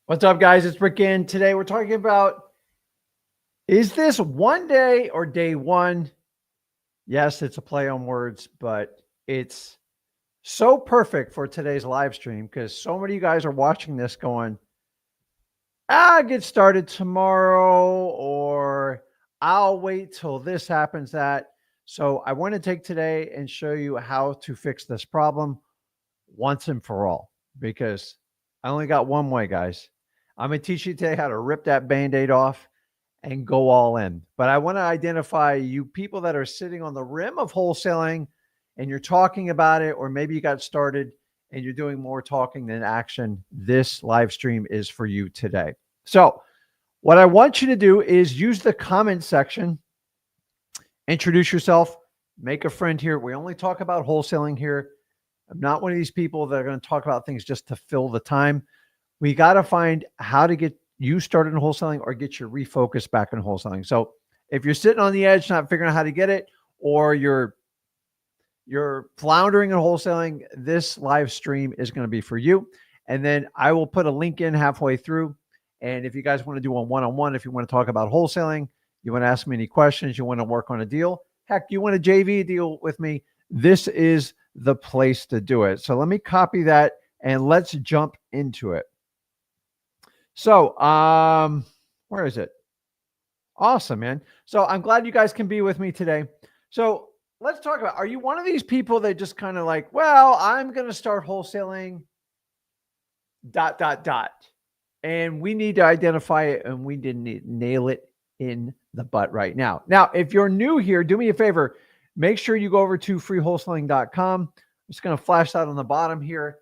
What's up, guys? It's Rick Ginn. Today we're talking about, is this one day or day one? Yes, it's a play on words, but it's so perfect for today's live stream because so many of you guys are watching this going, get started tomorrow, or I'll wait till this happens, that. So I want to take today and show you how to fix this problem once and for all, because I only got one way, guys. I'm going to teach you today how to rip that Band-Aid off and go all in. But I want to identify you people that are sitting on the rim of wholesaling and you're talking about it, or maybe you got started and you're doing more talking than action. This live stream is for you today. So what I want you to do is use the comment section, introduce yourself, make a friend here. We only talk about wholesaling here. I'm not one of these people that are going to talk about things just to fill the time. We got to find how to get you started in wholesaling or get your refocus back in wholesaling. So if you're sitting on the edge, not figuring out how to get it, or you're floundering in wholesaling, this live stream is going to be for you. And then I will put a link in halfway through. And if you guys want to do a one-on-one, if you want to talk about wholesaling, you want to ask me any questions, you want to work on a deal, heck, you want a JV deal with me, this is the place to do it. So let me copy that and let's jump into it. So, where is it? Awesome, man. So I'm glad you guys can be with me today. So let's talk about, are you one of these people that just kind of like, well, I'm going to start wholesaling, ... And we need to identify it and we didn't nail it in the butt right now. Now, if you're new here, do me a favor. Make sure you go over to freewholesaling.com. I'm just going to flash that on the bottom here.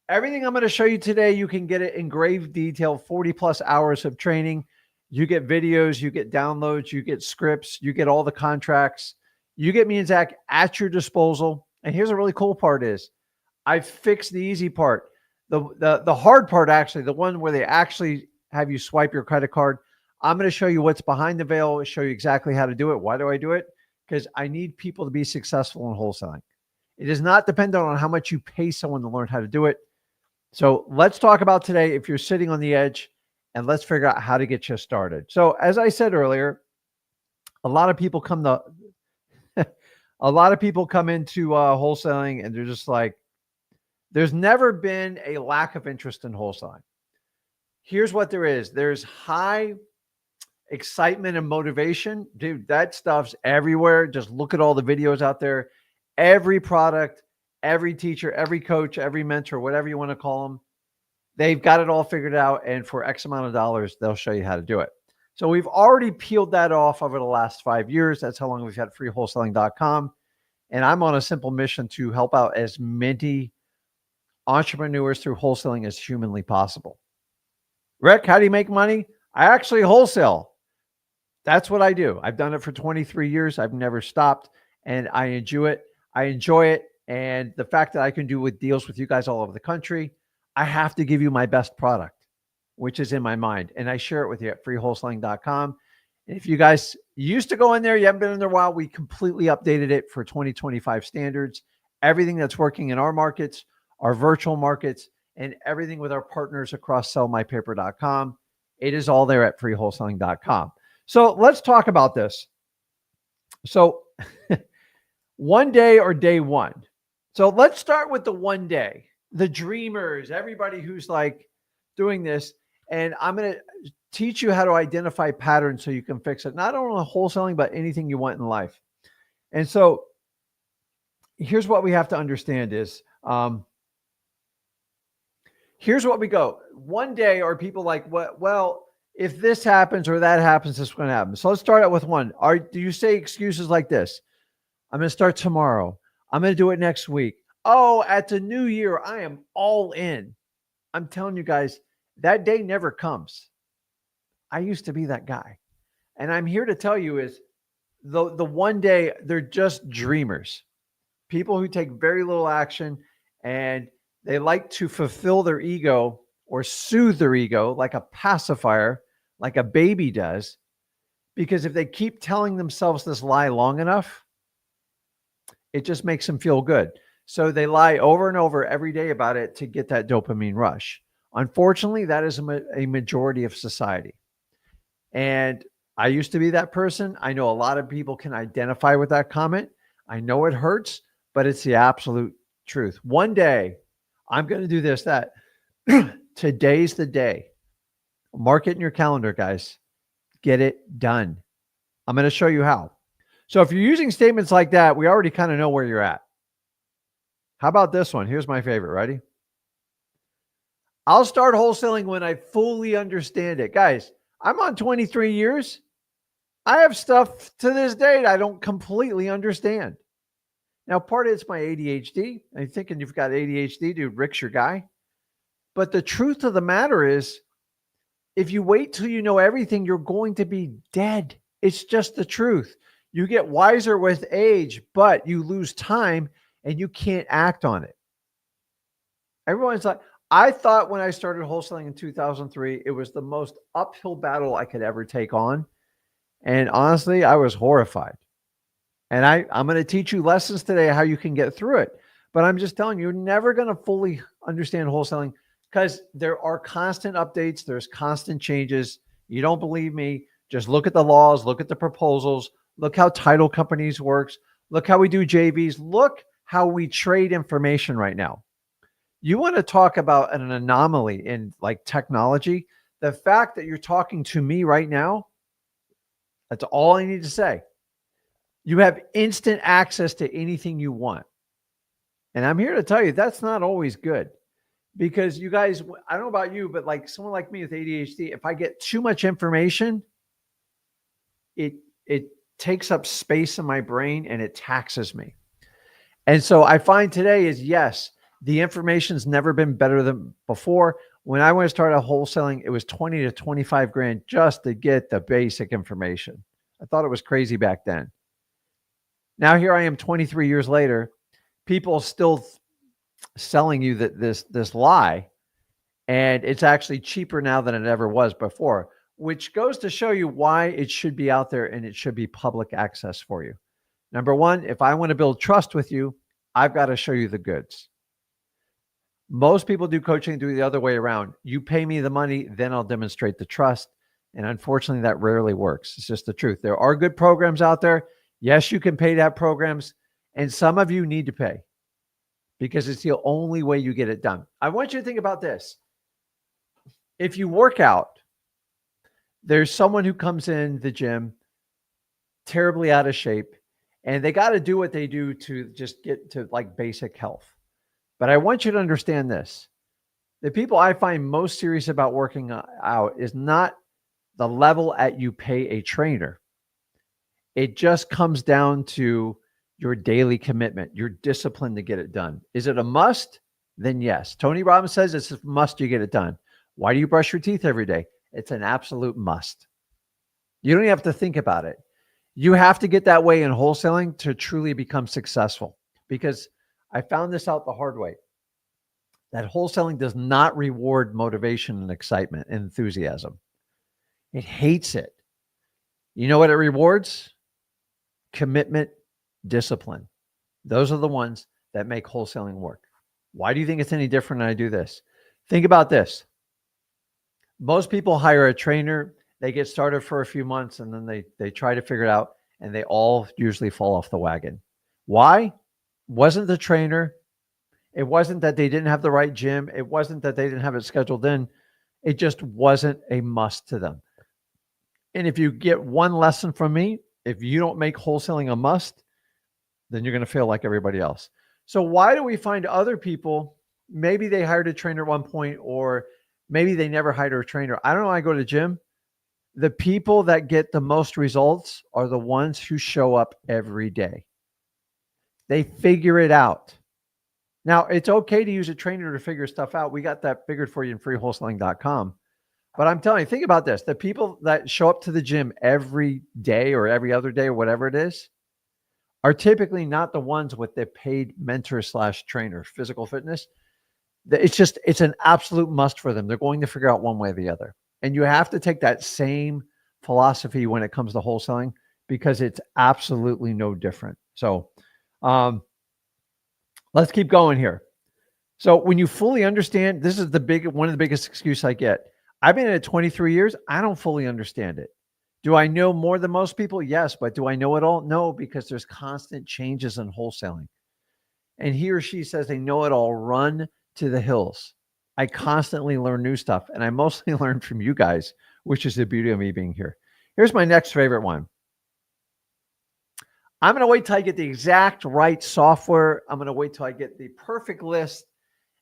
Everything I'm going to show you today, you can get it in grave detail, 40 plus hours of training. You get videos, you get downloads, you get scripts, you get all the contracts. You get me and Zach at your disposal. And here's a really cool part is I fixed the easy part. The hard part, actually, the one where they actually have you swipe your credit card. I'm going to show you what's behind the veil, show you exactly how to do it. Why do I do it? Because I need people to be successful in wholesaling. It is not dependent on how much you pay someone to learn how to do it. So let's talk about today, if you're sitting on the edge, and let's figure out how to get you started. So as I said earlier, a lot of people come into wholesaling and they're just like, there's never been a lack of interest in wholesaling. Here's what there is. There's high excitement and motivation. Dude, that stuff's everywhere. Just look at all the videos out there. Every product, every teacher, every coach, every mentor, whatever you want to call them, they've got it all figured out. And for X amount of dollars, they'll show you how to do it. So we've already peeled that off over the last 5 years. That's how long we've had freewholesaling.com. And I'm on a simple mission to help out as many entrepreneurs through wholesaling as humanly possible. Rick, how do you make money? I actually wholesale. That's what I do. I've done it for 23 years. I've never stopped, and I enjoy it. And the fact that I can do with deals with you guys all over the country, I have to give you my best product, which is in my mind. And I share it with you at freewholesaling.com. And if you guys used to go in there, you haven't been in there a while, we completely updated it for 2025 standards. Everything that's working in our markets, our virtual markets, and everything with our partners across sellmypaper.com. It is all there at freewholesaling.com. So let's talk about this. So one day or day one. So let's start with the one day, the dreamers, everybody who's like doing this. And I'm going to teach you how to identify patterns so you can fix it. Not only wholesaling, but anything you want in life. And so here's what we have to understand is, here's what we go. One day, are people like, what? Well, if this happens or that happens, this is going to happen. So let's start out with one. Do you say excuses like this? I'm going to start tomorrow. I'm going to do it next week. Oh, at the new year, I am all in. I'm telling you guys, that day never comes. I used to be that guy. And I'm here to tell you is the one day, they're just dreamers. People who take very little action and they like to fulfill their ego or soothe their ego like a pacifier, like a baby does. Because if they keep telling themselves this lie long enough, it just makes them feel good. So they lie over and over every day about it to get that dopamine rush. Unfortunately, that is a majority of society. And I used to be that person. I know a lot of people can identify with that comment. I know it hurts, but it's the absolute truth. One day, I'm going to do this, that. Today's the day. Mark it in your calendar, guys. Get it done. I'm going to show you how. So if you're using statements like that, we already kind of know where you're at. How about this one? Here's my favorite. Ready? I'll start wholesaling when I fully understand it. Guys, I'm on 23 years. I have stuff to this date I don't completely understand. Now, part of it's my ADHD. I'm thinking you've got ADHD, dude. Rick's your guy. But the truth of the matter is, if you wait till you know everything, you're going to be dead. It's just the truth. You get wiser with age, but you lose time and you can't act on it. Everyone's like, I thought when I started wholesaling in 2003, it was the most uphill battle I could ever take on. And honestly, I was horrified. And I'm going to teach you lessons today how you can get through it. But I'm just telling you, you're never going to fully understand wholesaling because there are constant updates. There's constant changes. You don't believe me? Just look at the laws, look at the proposals, look how title companies works, look how we do JVs, look how we trade information right now. You want to talk about an anomaly in like technology? The fact that you're talking to me right now, that's all I need to say. You have instant access to anything you want. And I'm here to tell you that's not always good because you guys, I don't know about you, but like someone like me with ADHD, if I get too much information, it takes up space in my brain and it taxes me. And so I find today is yes, the information's never been better than before. When I went to start wholesaling, it was 20 to 25 grand just to get the basic information. I thought it was crazy back then. Now here I am 23 years later, people still selling you that this lie, and it's actually cheaper now than it ever was before, which goes to show you why it should be out there and it should be public access for you. Number one, if I want to build trust with you, I've got to show you the goods. Most people do coaching do the other way around. You pay me the money, then I'll demonstrate the trust. And unfortunately, that rarely works. It's just the truth. There are good programs out there. Yes, you can pay to have programs. And some of you need to pay because it's the only way you get it done. I want you to think about this. If you work out, there's someone who comes in the gym terribly out of shape, and they got to do what they do to just get to like basic health. But I want you to understand this. The people I find most serious about working out is not the level at you pay a trainer. It just comes down to your daily commitment, your discipline to get it done. Is it a must? Then yes. Tony Robbins says it's a must you get it done. Why do you brush your teeth every day? It's an absolute must. You don't even have to think about it. You have to get that way in wholesaling to truly become successful, because I found this out the hard way, that wholesaling does not reward motivation and excitement and enthusiasm. It hates it. You know what it rewards? Commitment, discipline. Those are the ones that make wholesaling work. Why do you think it's any different when I do this? Think about this. Most people hire a trainer, they get started for a few months, and then they try to figure it out, and they all usually fall off the wagon. Why? Wasn't the trainer. It wasn't that they didn't have the right gym. It wasn't that they didn't have it scheduled in. It just wasn't a must to them. And if you get one lesson from me, if you don't make wholesaling a must, then you're going to fail like everybody else. So why do we find other people, maybe they hired a trainer at one point, or maybe they never hired a trainer? I don't know. I go to the gym. The people that get the most results are the ones who show up every day. They figure it out. Now, it's okay to use a trainer to figure stuff out. We got that figured for you in freewholesaling.com. But I'm telling you, think about this. The people that show up to the gym every day or every other day or whatever it is are typically not the ones with the paid mentor / trainer, physical fitness. It's an absolute must for them. They're going to figure out one way or the other. And you have to take that same philosophy when it comes to wholesaling, because it's absolutely no different. So let's keep going here. So when you fully understand, this is one of the biggest excuses I get. I've been in it 23 years. I don't fully understand it. Do I know more than most people? Yes. But do I know it all? No, because there's constant changes in wholesaling. And he or she says they know it all. Run to the hills. I constantly learn new stuff, and I mostly learn from you guys, which is the beauty of me being here. Here's my next favorite one. I'm going to wait till I get the exact right software. I'm going to wait till I get the perfect list.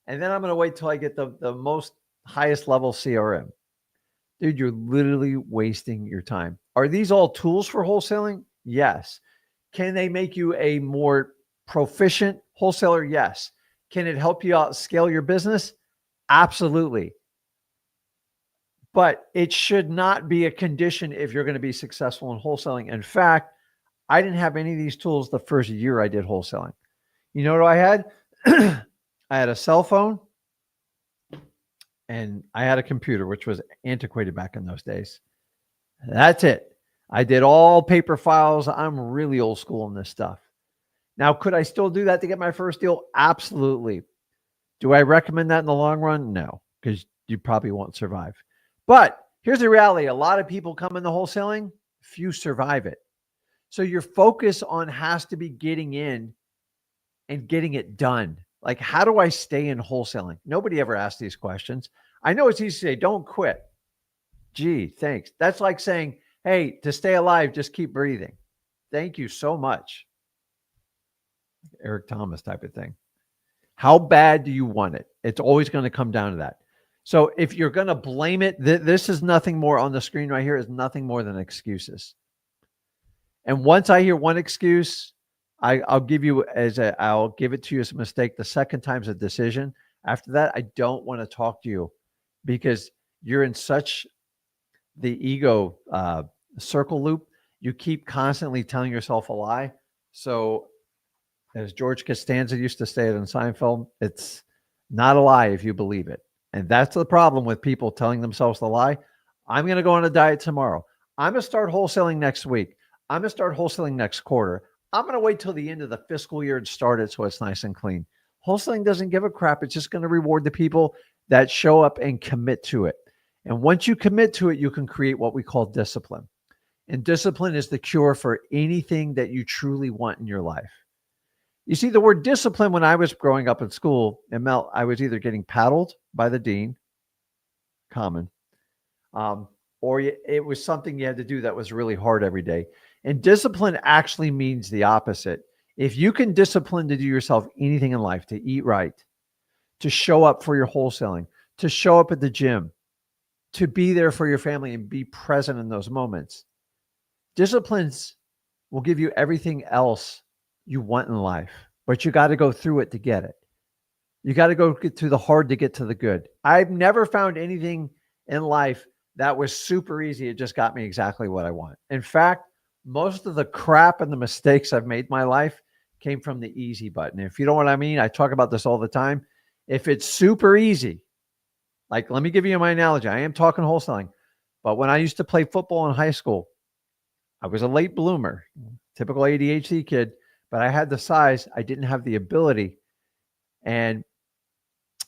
And then I'm going to wait till I get the most highest level CRM. Dude, you're literally wasting your time. Are these all tools for wholesaling? Yes. Can they make you a more proficient wholesaler? Yes. Can it help you out scale your business? Absolutely. But it should not be a condition if you're going to be successful in wholesaling. In fact, I didn't have any of these tools the first year I did wholesaling. You know what I had? I had a cell phone and I had a computer, which was antiquated back in those days. That's it. I did all paper files. I'm really old school in this stuff. Now, could I still do that to get my first deal? Absolutely. Do I recommend that in the long run? No, because you probably won't survive. But here's the reality. A lot of people come into wholesaling, few survive it. So your focus on has to be getting in and getting it done. Like, how do I stay in wholesaling? Nobody ever asks these questions. I know it's easy to say, don't quit. Gee, thanks. That's like saying, hey, to stay alive, just keep breathing. Thank you so much. Eric Thomas type of thing. How bad do you want it? It's always going to come down to that. So if you're going to blame it, this is nothing more on the screen right here is nothing more than excuses. And once I hear one excuse, I'll give it to you as a mistake. The second time's a decision. After that, I don't want to talk to you because you're in such the ego circle loop. You keep constantly telling yourself a lie. So as George Costanza used to say it in Seinfeld, it's not a lie if you believe it. And that's the problem with people telling themselves the lie. I'm going to go on a diet tomorrow. I'm going to start wholesaling next week. I'm going to start wholesaling next quarter. I'm going to wait till the end of the fiscal year and start it so it's nice and clean. Wholesaling doesn't give a crap. It's just going to reward the people that show up and commit to it. And once you commit to it, you can create what we call discipline. And discipline is the cure for anything that you truly want in your life. You see, the word discipline, when I was growing up in school, I was either getting paddled by the dean, common, or it was something you had to do that was really hard every day. And discipline actually means the opposite. If you can discipline to do yourself anything in life, to eat right, to show up for your wholesaling, to show up at the gym, to be there for your family and be present in those moments, disciplines will give you everything else you want in life, but you got to go through it to get it. You got to go get through the hard to get to the good. I've never found anything in life that was super easy. It just got me exactly what I want. In fact, most of the crap and the mistakes I've made in my life came from the easy button. If you know what I mean, I talk about this all the time. If it's super easy, like, let me give you my analogy. I am talking wholesaling, but when I used to play football in high school, I was a late bloomer, typical ADHD kid, but I had the size. I didn't have the ability. And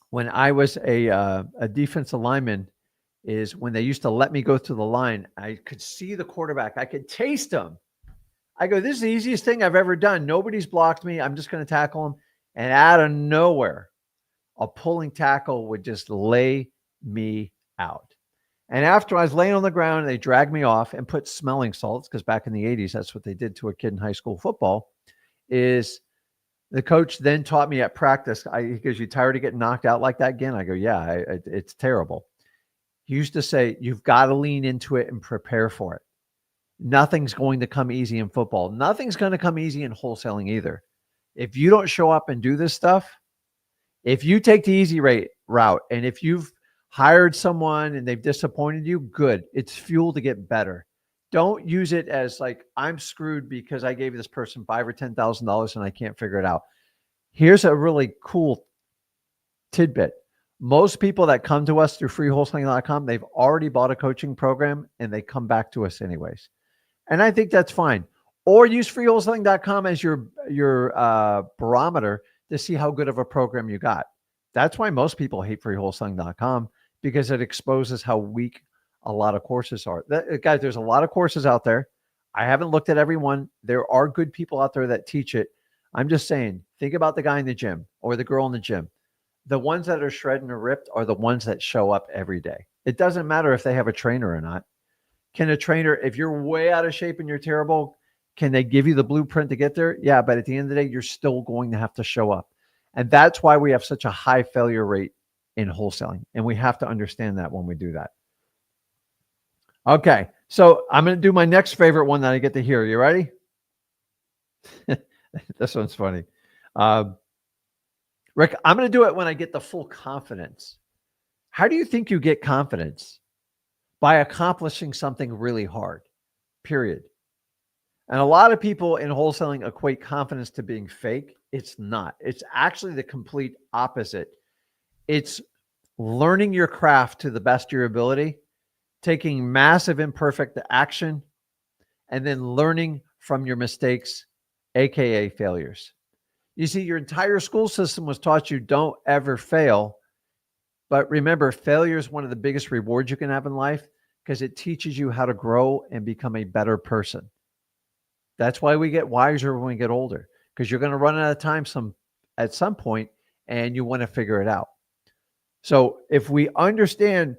when I was a defensive lineman, is when they used to let me go through the line, I could see the quarterback. I could taste him. I go, this is the easiest thing I've ever done. Nobody's blocked me. I'm just going to tackle him. And out of nowhere, a pulling tackle would just lay me out. And after I was laying on the ground, they dragged me off and put smelling salts, because back in the 80s, that's what they did to a kid in high school football, is the coach then taught me at practice, he goes, you tired of getting knocked out like that again? I go, yeah, it's terrible. He used to say, you've got to lean into it and prepare for it. Nothing's going to come easy in football. Nothing's going to come easy in wholesaling either. If you don't show up and do this stuff, if you take the easy route, and if you've hired someone and they've disappointed you, good. It's fuel to get better. Don't use it as like, I'm screwed because I gave this person $5,000 or $10,000 and I can't figure it out. Here's a really cool tidbit. Most people that come to us through freewholesaling.com, they've already bought a coaching program and they come back to us anyways. And I think that's fine. Or use freewholesaling.com as your barometer to see how good of a program you got. That's why most people hate freewholesaling.com, because it exposes how weak a lot of courses are. Guys, there's a lot of courses out there. I haven't looked at every one. There are good people out there that teach it. I'm just saying, think about the guy in the gym or the girl in the gym. The ones that are shredding or ripped are the ones that show up every day. It doesn't matter if they have a trainer or not. Can a trainer, if you're way out of shape and you're terrible, can they give you the blueprint to get there? Yeah, but at the end of the day, you're still going to have to show up. And that's why we have such a high failure rate in wholesaling. And we have to understand that when we do that. Okay, so I'm going to do my next favorite one that I get to hear. You ready? This one's funny. Rick, I'm going to do it when I get the full confidence. How do you think you get confidence? By accomplishing something really hard, period. And a lot of people in wholesaling equate confidence to being fake. It's not. It's actually the complete opposite. It's learning your craft to the best of your ability, taking massive imperfect action, and then learning from your mistakes, aka failures. You see, your entire school system was taught you don't ever fail. But remember, failure is one of the biggest rewards you can have in life, because it teaches you how to grow and become a better person. That's why we get wiser when we get older, because you're going to run out of time at some point, and you want to figure it out. So if we understand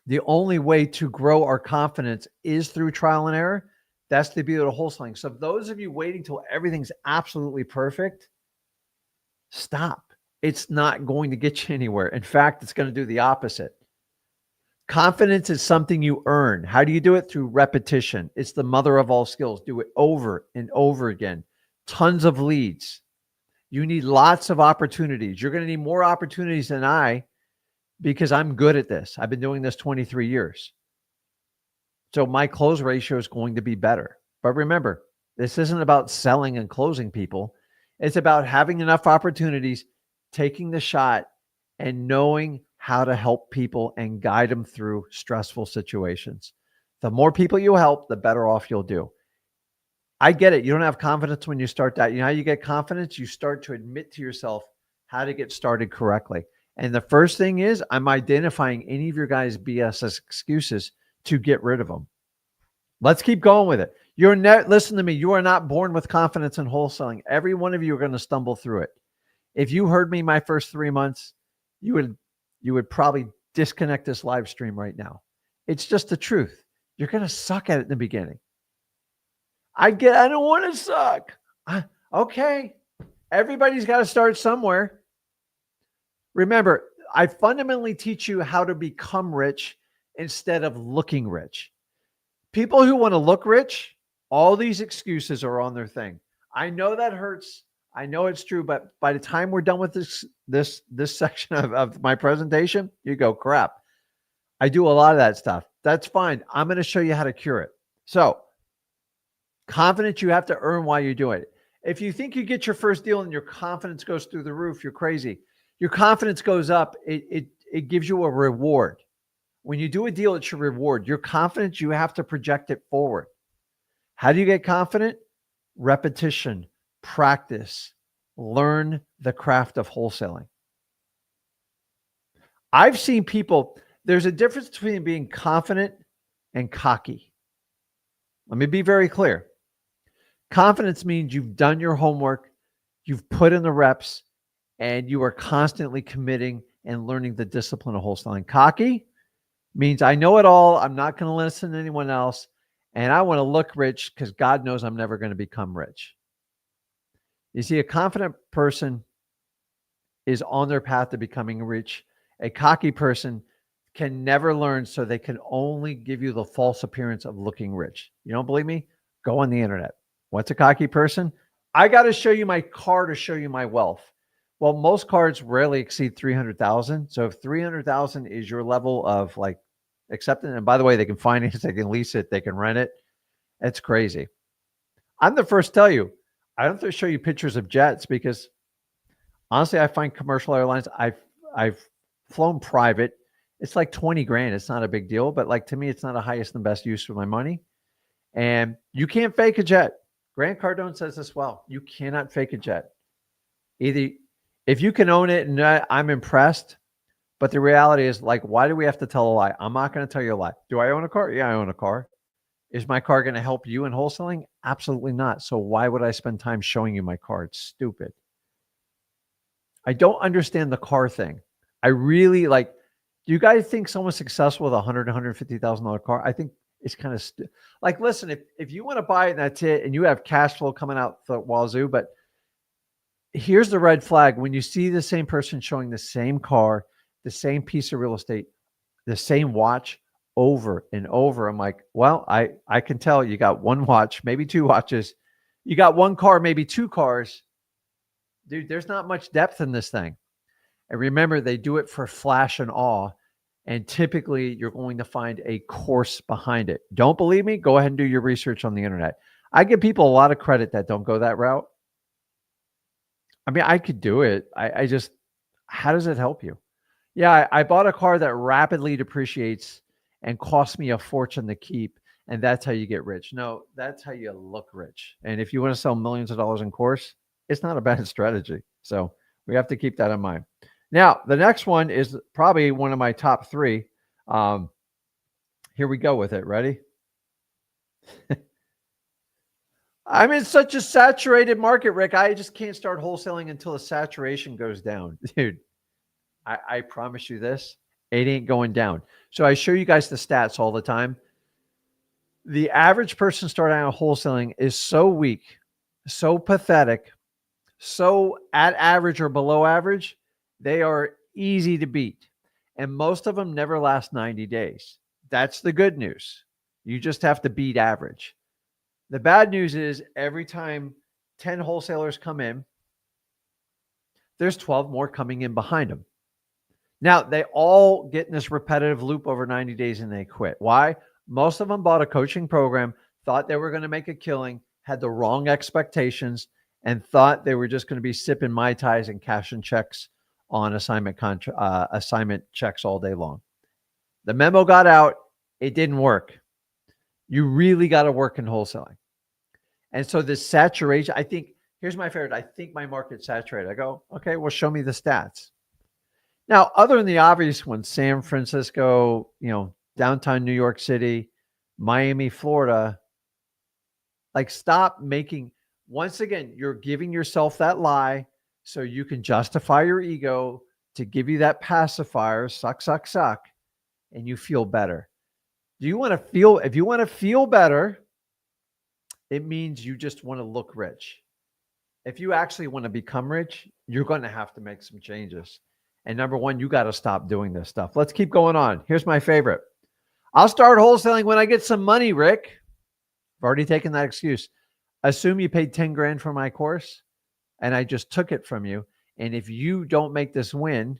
the only way to grow our confidence is through trial and error, that's the beauty of wholesaling. So those of you waiting till everything's absolutely perfect, stop. It's not going to get you anywhere. In fact, it's going to do the opposite. Confidence is something you earn. How do you do it? Through repetition. It's the mother of all skills. Do it over and over again. Tons of leads. You need lots of opportunities. You're going to need more opportunities than I, because I'm good at this. I've been doing this 23 years. So my close ratio is going to be better. But remember, this isn't about selling and closing people. It's about having enough opportunities, taking the shot, and knowing how to help people and guide them through stressful situations. The more people you help, the better off you'll do. I get it. You don't have confidence when you start that. You know how you get confidence? You start to admit to yourself how to get started correctly. And the first thing is, I'm identifying any of your guys' BS as excuses to get rid of them. Let's keep going with it. Listen to me. You are not born with confidence in wholesaling. Every one of you are going to stumble through it. If you heard me my first 3 months, you would probably disconnect this live stream right now. It's just the truth. You're going to suck at it in the beginning. I don't want to suck. Okay. Everybody's got to start somewhere. Remember, I fundamentally teach you how to become rich instead of looking rich. People who want to look rich, all these excuses are on their thing. I know that hurts. I know it's true, but by the time we're done with this section of my presentation, you go, crap. I do a lot of that stuff. That's fine. I'm going to show you how to cure it. So, confidence you have to earn while you're doing it. If you think you get your first deal and your confidence goes through the roof, you're crazy. Your confidence goes up. It gives you a reward. When you do a deal, it's your reward. Your confidence, you have to project it forward. How do you get confident? Repetition, practice, learn the craft of wholesaling. I've seen people, there's a difference between being confident and cocky. Let me be very clear. Confidence means you've done your homework, you've put in the reps, and you are constantly committing and learning the discipline of wholesaling. Cocky means I know it all. I'm not going to listen to anyone else. And I want to look rich because God knows I'm never going to become rich. You see, a confident person is on their path to becoming rich. A cocky person can never learn, so they can only give you the false appearance of looking rich. You don't believe me? Go on the internet. What's a cocky person? I got to show you my car to show you my wealth. Well, most cards rarely exceed 300,000. So if 300,000 is your level of like acceptance, and by the way, they can finance, they can lease it, they can rent it. It's crazy. I'm the first to tell you, I don't have to show you pictures of jets because honestly, I find commercial airlines, I've flown private. It's like 20 grand. It's not a big deal, but like to me, it's not a highest and best use for my money. And you can't fake a jet. Grant Cardone says this well. You cannot fake a jet. Either If you can own it, and I'm impressed. But the reality is, like, why do we have to tell a lie? I'm not going to tell you a lie. Do I own a car? Yeah, I own a car. Is my car going to help you in wholesaling? Absolutely not. So why would I spend time showing you my car? It's stupid. I don't understand the car thing. I really like. Do you guys think someone successful with a $150,000 car? I think it's kind of like, listen, if you want to buy it and that's it, and you have cash flow coming out the wazoo, but here's the red flag: when you see the same person showing the same car, the same piece of real estate, the same watch over and over, I'm like, well, I can tell you got one watch, maybe two watches, you got one car, maybe two cars. Dude, there's not much depth in this thing. And remember, they do it for flash and awe. And typically, you're going to find a course behind it. Don't believe me? Go ahead and do your research on the internet. I give people a lot of credit that don't go that route. I mean, I could do it. I just, how does it help you? Yeah, I bought a car that rapidly depreciates and costs me a fortune to keep. And that's how you get rich. No, that's how you look rich. And if you want to sell millions of dollars in course, it's not a bad strategy. So we have to keep that in mind. Now, the next one is probably one of my top three. Here we go with it. Ready? I'm in such a saturated market, Rick. I just can't start wholesaling until the saturation goes down. Dude, I promise you this, it ain't going down. So I show you guys the stats all the time. The average person starting out wholesaling is so weak, so pathetic, so at average or below average, they are easy to beat. And most of them never last 90 days. That's the good news. You just have to beat average. The bad news is every time 10 wholesalers come in, there's 12 more coming in behind them. Now, they all get in this repetitive loop over 90 days and they quit. Why? Most of them bought a coaching program, thought they were going to make a killing, had the wrong expectations, and thought they were just going to be sipping Mai Tais and cashing checks on assignment checks all day long. The memo got out. It didn't work. You really got to work in wholesaling. And so this saturation, I think, here's my favorite. I think my market's saturated. I go, okay, well, show me the stats. Now, other than the obvious ones, San Francisco, downtown New York City, Miami, Florida, like, stop making, once again, you're giving yourself that lie so you can justify your ego to give you that pacifier, suck, and you feel better. If you want to feel better, it means you just want to look rich. If you actually want to become rich, you're going to have to make some changes. And number one, you got to stop doing this stuff. Let's keep going on. Here's my favorite. I'll start wholesaling when I get some money, Rick. I've already taken that excuse. Assume you paid 10 grand for my course and I just took it from you. And if you don't make this win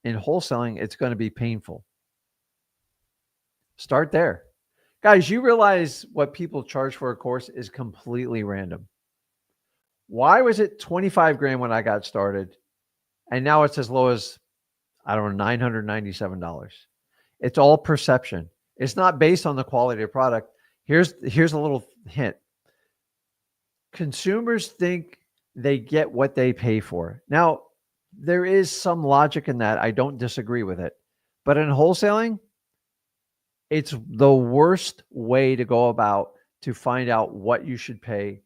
in wholesaling, it's going to be painful. Start there. Guys, you realize what people charge for a course is completely random. Why was it 25 grand when I got started? And now it's as low as, I don't know, $997. It's all perception. It's not based on the quality of product. Here's a little hint. Consumers think they get what they pay for. Now, there is some logic in that. I don't disagree with it. But in wholesaling, it's the worst way to go about to find out what you should pay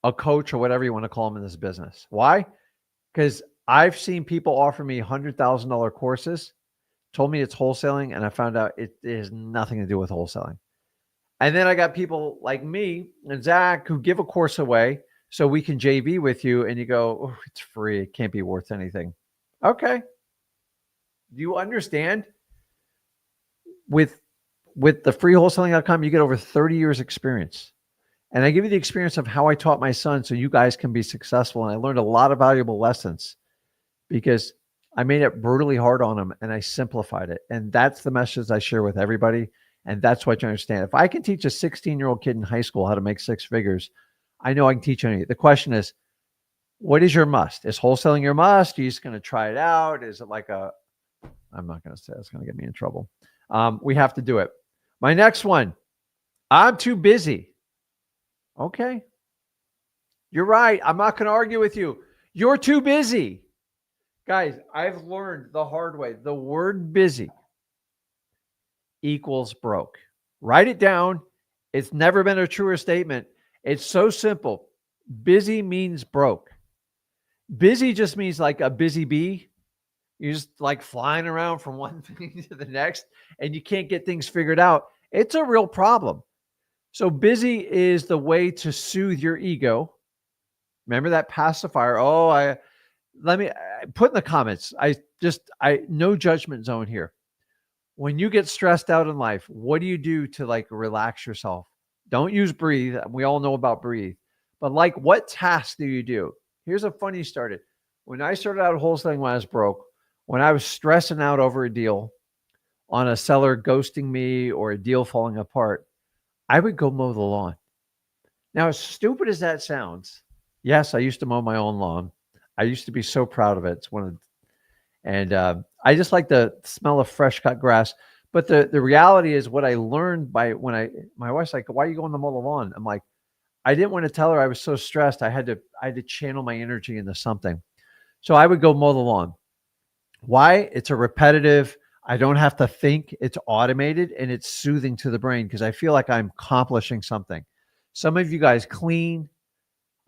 a coach or whatever you want to call them in this business. Why? Because I've seen people offer me $100,000 courses, told me it's wholesaling, and I found out it has nothing to do with wholesaling. And then I got people like me and Zach who give a course away so we can JV with you, and you go, oh, it's free. It can't be worth anything. Okay. Do you understand? With the freewholesaling.com, you get over 30 years experience. And I give you the experience of how I taught my son so you guys can be successful. And I learned a lot of valuable lessons because I made it brutally hard on them and I simplified it. And that's the message I share with everybody. And that's what you understand. If I can teach a 16-year-old kid in high school how to make six figures, I know I can teach any. The question is, what is your must? Is wholesaling your must? Are you just going to try it out? Is it like I'm not going to say, it's going to get me in trouble. We have to do it. My next one, I'm too busy. Okay. You're right. I'm not going to argue with you. You're too busy. Guys, I've learned the hard way. The word busy equals broke. Write it down. It's never been a truer statement. It's so simple. Busy means broke. Busy just means like a busy bee. You're just like flying around from one thing to the next and you can't get things figured out. It's a real problem. So busy is the way to soothe your ego. Remember that pacifier? Let me put in the comments. No judgment zone here. When you get stressed out in life, what do you do to like relax yourself? Don't use breathe. We all know about breathe. But like, what tasks do you do? Here's a funny story. When I started out wholesaling when I was broke, when I was stressing out over a deal on a seller ghosting me or a deal falling apart, I would go mow the lawn. Now, as stupid as that sounds, yes, I used to mow my own lawn. I used to be so proud of it. It's one of, and I just like the smell of fresh cut grass. But the reality is what I learned by my wife's like, why are you going to mow the lawn? I'm like, I didn't want to tell her I was so stressed. I had to channel my energy into something. So I would go mow the lawn. Why? It's a repetitive. I don't have to think. It's automated and it's soothing to the brain because I feel like I'm accomplishing something. Some of you guys clean.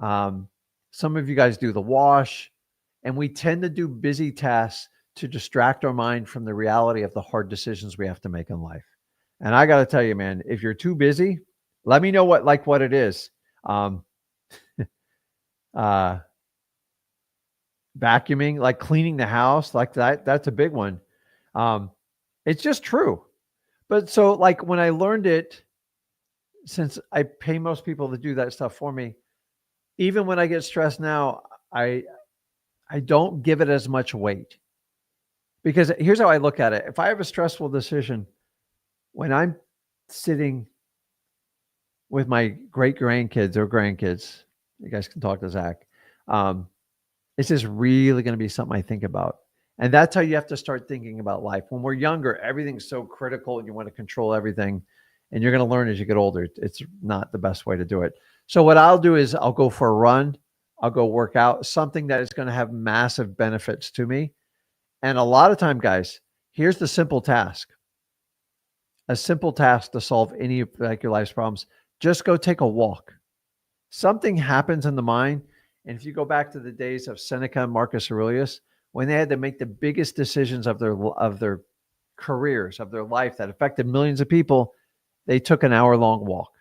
Some of you guys do the wash. And we tend to do busy tasks to distract our mind from the reality of the hard decisions we have to make in life. And I got to tell you, man, if you're too busy, let me know what it is. Vacuuming, like cleaning the house, like that's a big one. It's just true. But so like when I learned it, since I pay most people to do that stuff for me, even when I get stressed now, I don't give it as much weight. Because here's how I look at it. If I have a stressful decision, when I'm sitting with my great grandkids or grandkids, you guys can talk to Zach. It's just really going to be something I think about. And that's how you have to start thinking about life. When we're younger, everything's so critical and you want to control everything. And you're going to learn as you get older. It's not the best way to do it. So what I'll do is I'll go for a run. I'll go work out, something that is going to have massive benefits to me. And a lot of time, guys, here's the simple task. A simple task to solve any of like your life's problems. Just go take a walk. Something happens in the mind. And if you go back to the days of Seneca and Marcus Aurelius, when they had to make the biggest decisions of their careers, of their life that affected millions of people, they took an hour-long walk.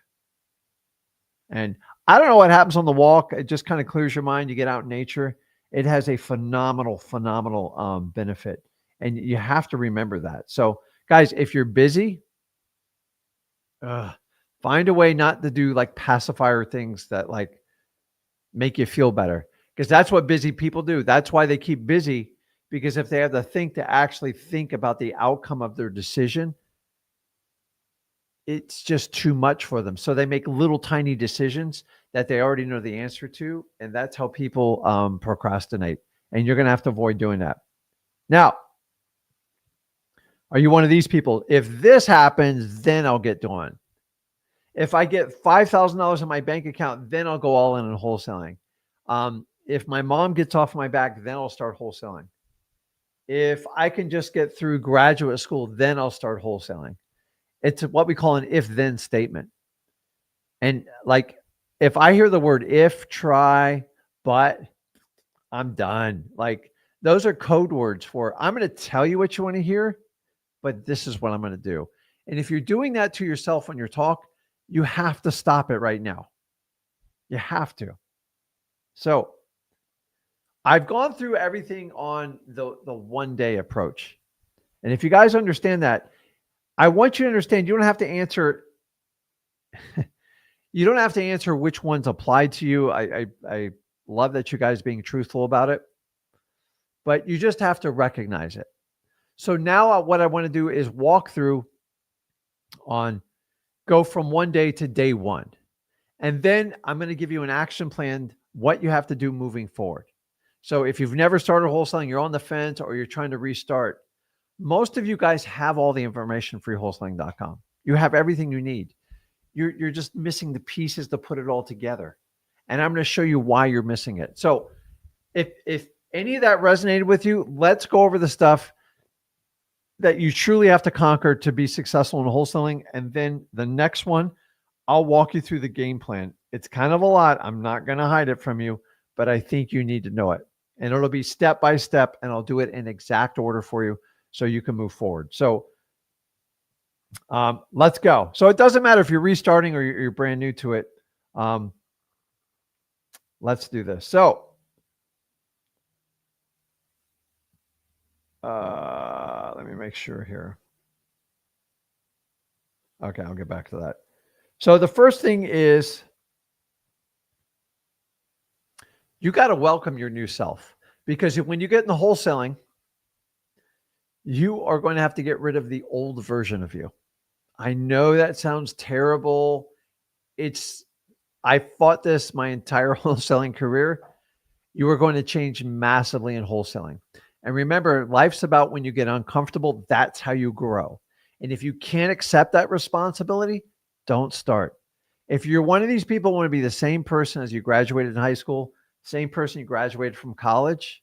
And I don't know what happens on the walk. It just kind of clears your mind. You get out in nature. It has a phenomenal benefit. And you have to remember that. So guys, if you're busy, find a way not to do like pacifier things that like make you feel better, because that's what busy people do. That's why they keep busy, because if they have to actually think about the outcome of their decision, it's just too much for them. So they make little tiny decisions that they already know the answer to. And that's how people procrastinate. And you're going to have to avoid doing that. Now, are you one of these people? If this happens, then I'll get doing. If I get $5,000 in my bank account, then I'll go all in on wholesaling. If my mom gets off my back, then I'll start wholesaling. If I can just get through graduate school, then I'll start wholesaling. It's what we call an if-then statement. And like, if I hear the word if, try, but, I'm done. Like, those are code words for, I'm going to tell you what you want to hear, but this is what I'm going to do. And if you're doing that to yourself when you talk, you have to stop it right now. You have to. So I've gone through everything on the 1 day approach. And if you guys understand that, I want you to understand you don't have to answer. You don't have to answer which ones applied to you. I love that you guys being truthful about it, but you just have to recognize it. So now what I want to do is walk through go from 1 day to day 1. And then I'm going to give you an action plan, what you have to do moving forward. So if you've never started wholesaling, you're on the fence, or you're trying to restart, most of you guys have all the information, freewholesaling.com. You have everything you need. You're just missing the pieces to put it all together. And I'm going to show you why you're missing it. So If any of that resonated with you, let's go over the stuff that you truly have to conquer to be successful in wholesaling. And then the next one, I'll walk you through the game plan. It's kind of a lot. I'm not going to hide it from you, but I think you need to know it. And it'll be step by step, and I'll do it in exact order for you so you can move forward. So let's go. So it doesn't matter if you're restarting or you're brand new to it. Let's do this. So let me make sure here. Okay, I'll get back to that. So the first thing is you got to welcome your new self, because when you get in the wholesaling, you are going to have to get rid of the old version of you. I know that sounds terrible. I fought this my entire wholesaling career. You are going to change massively in wholesaling. And remember, life's about when you get uncomfortable, that's how you grow. And if you can't accept that responsibility, don't start. If you're one of these people who want to be the same person as you graduated in high school, same person you graduated from college,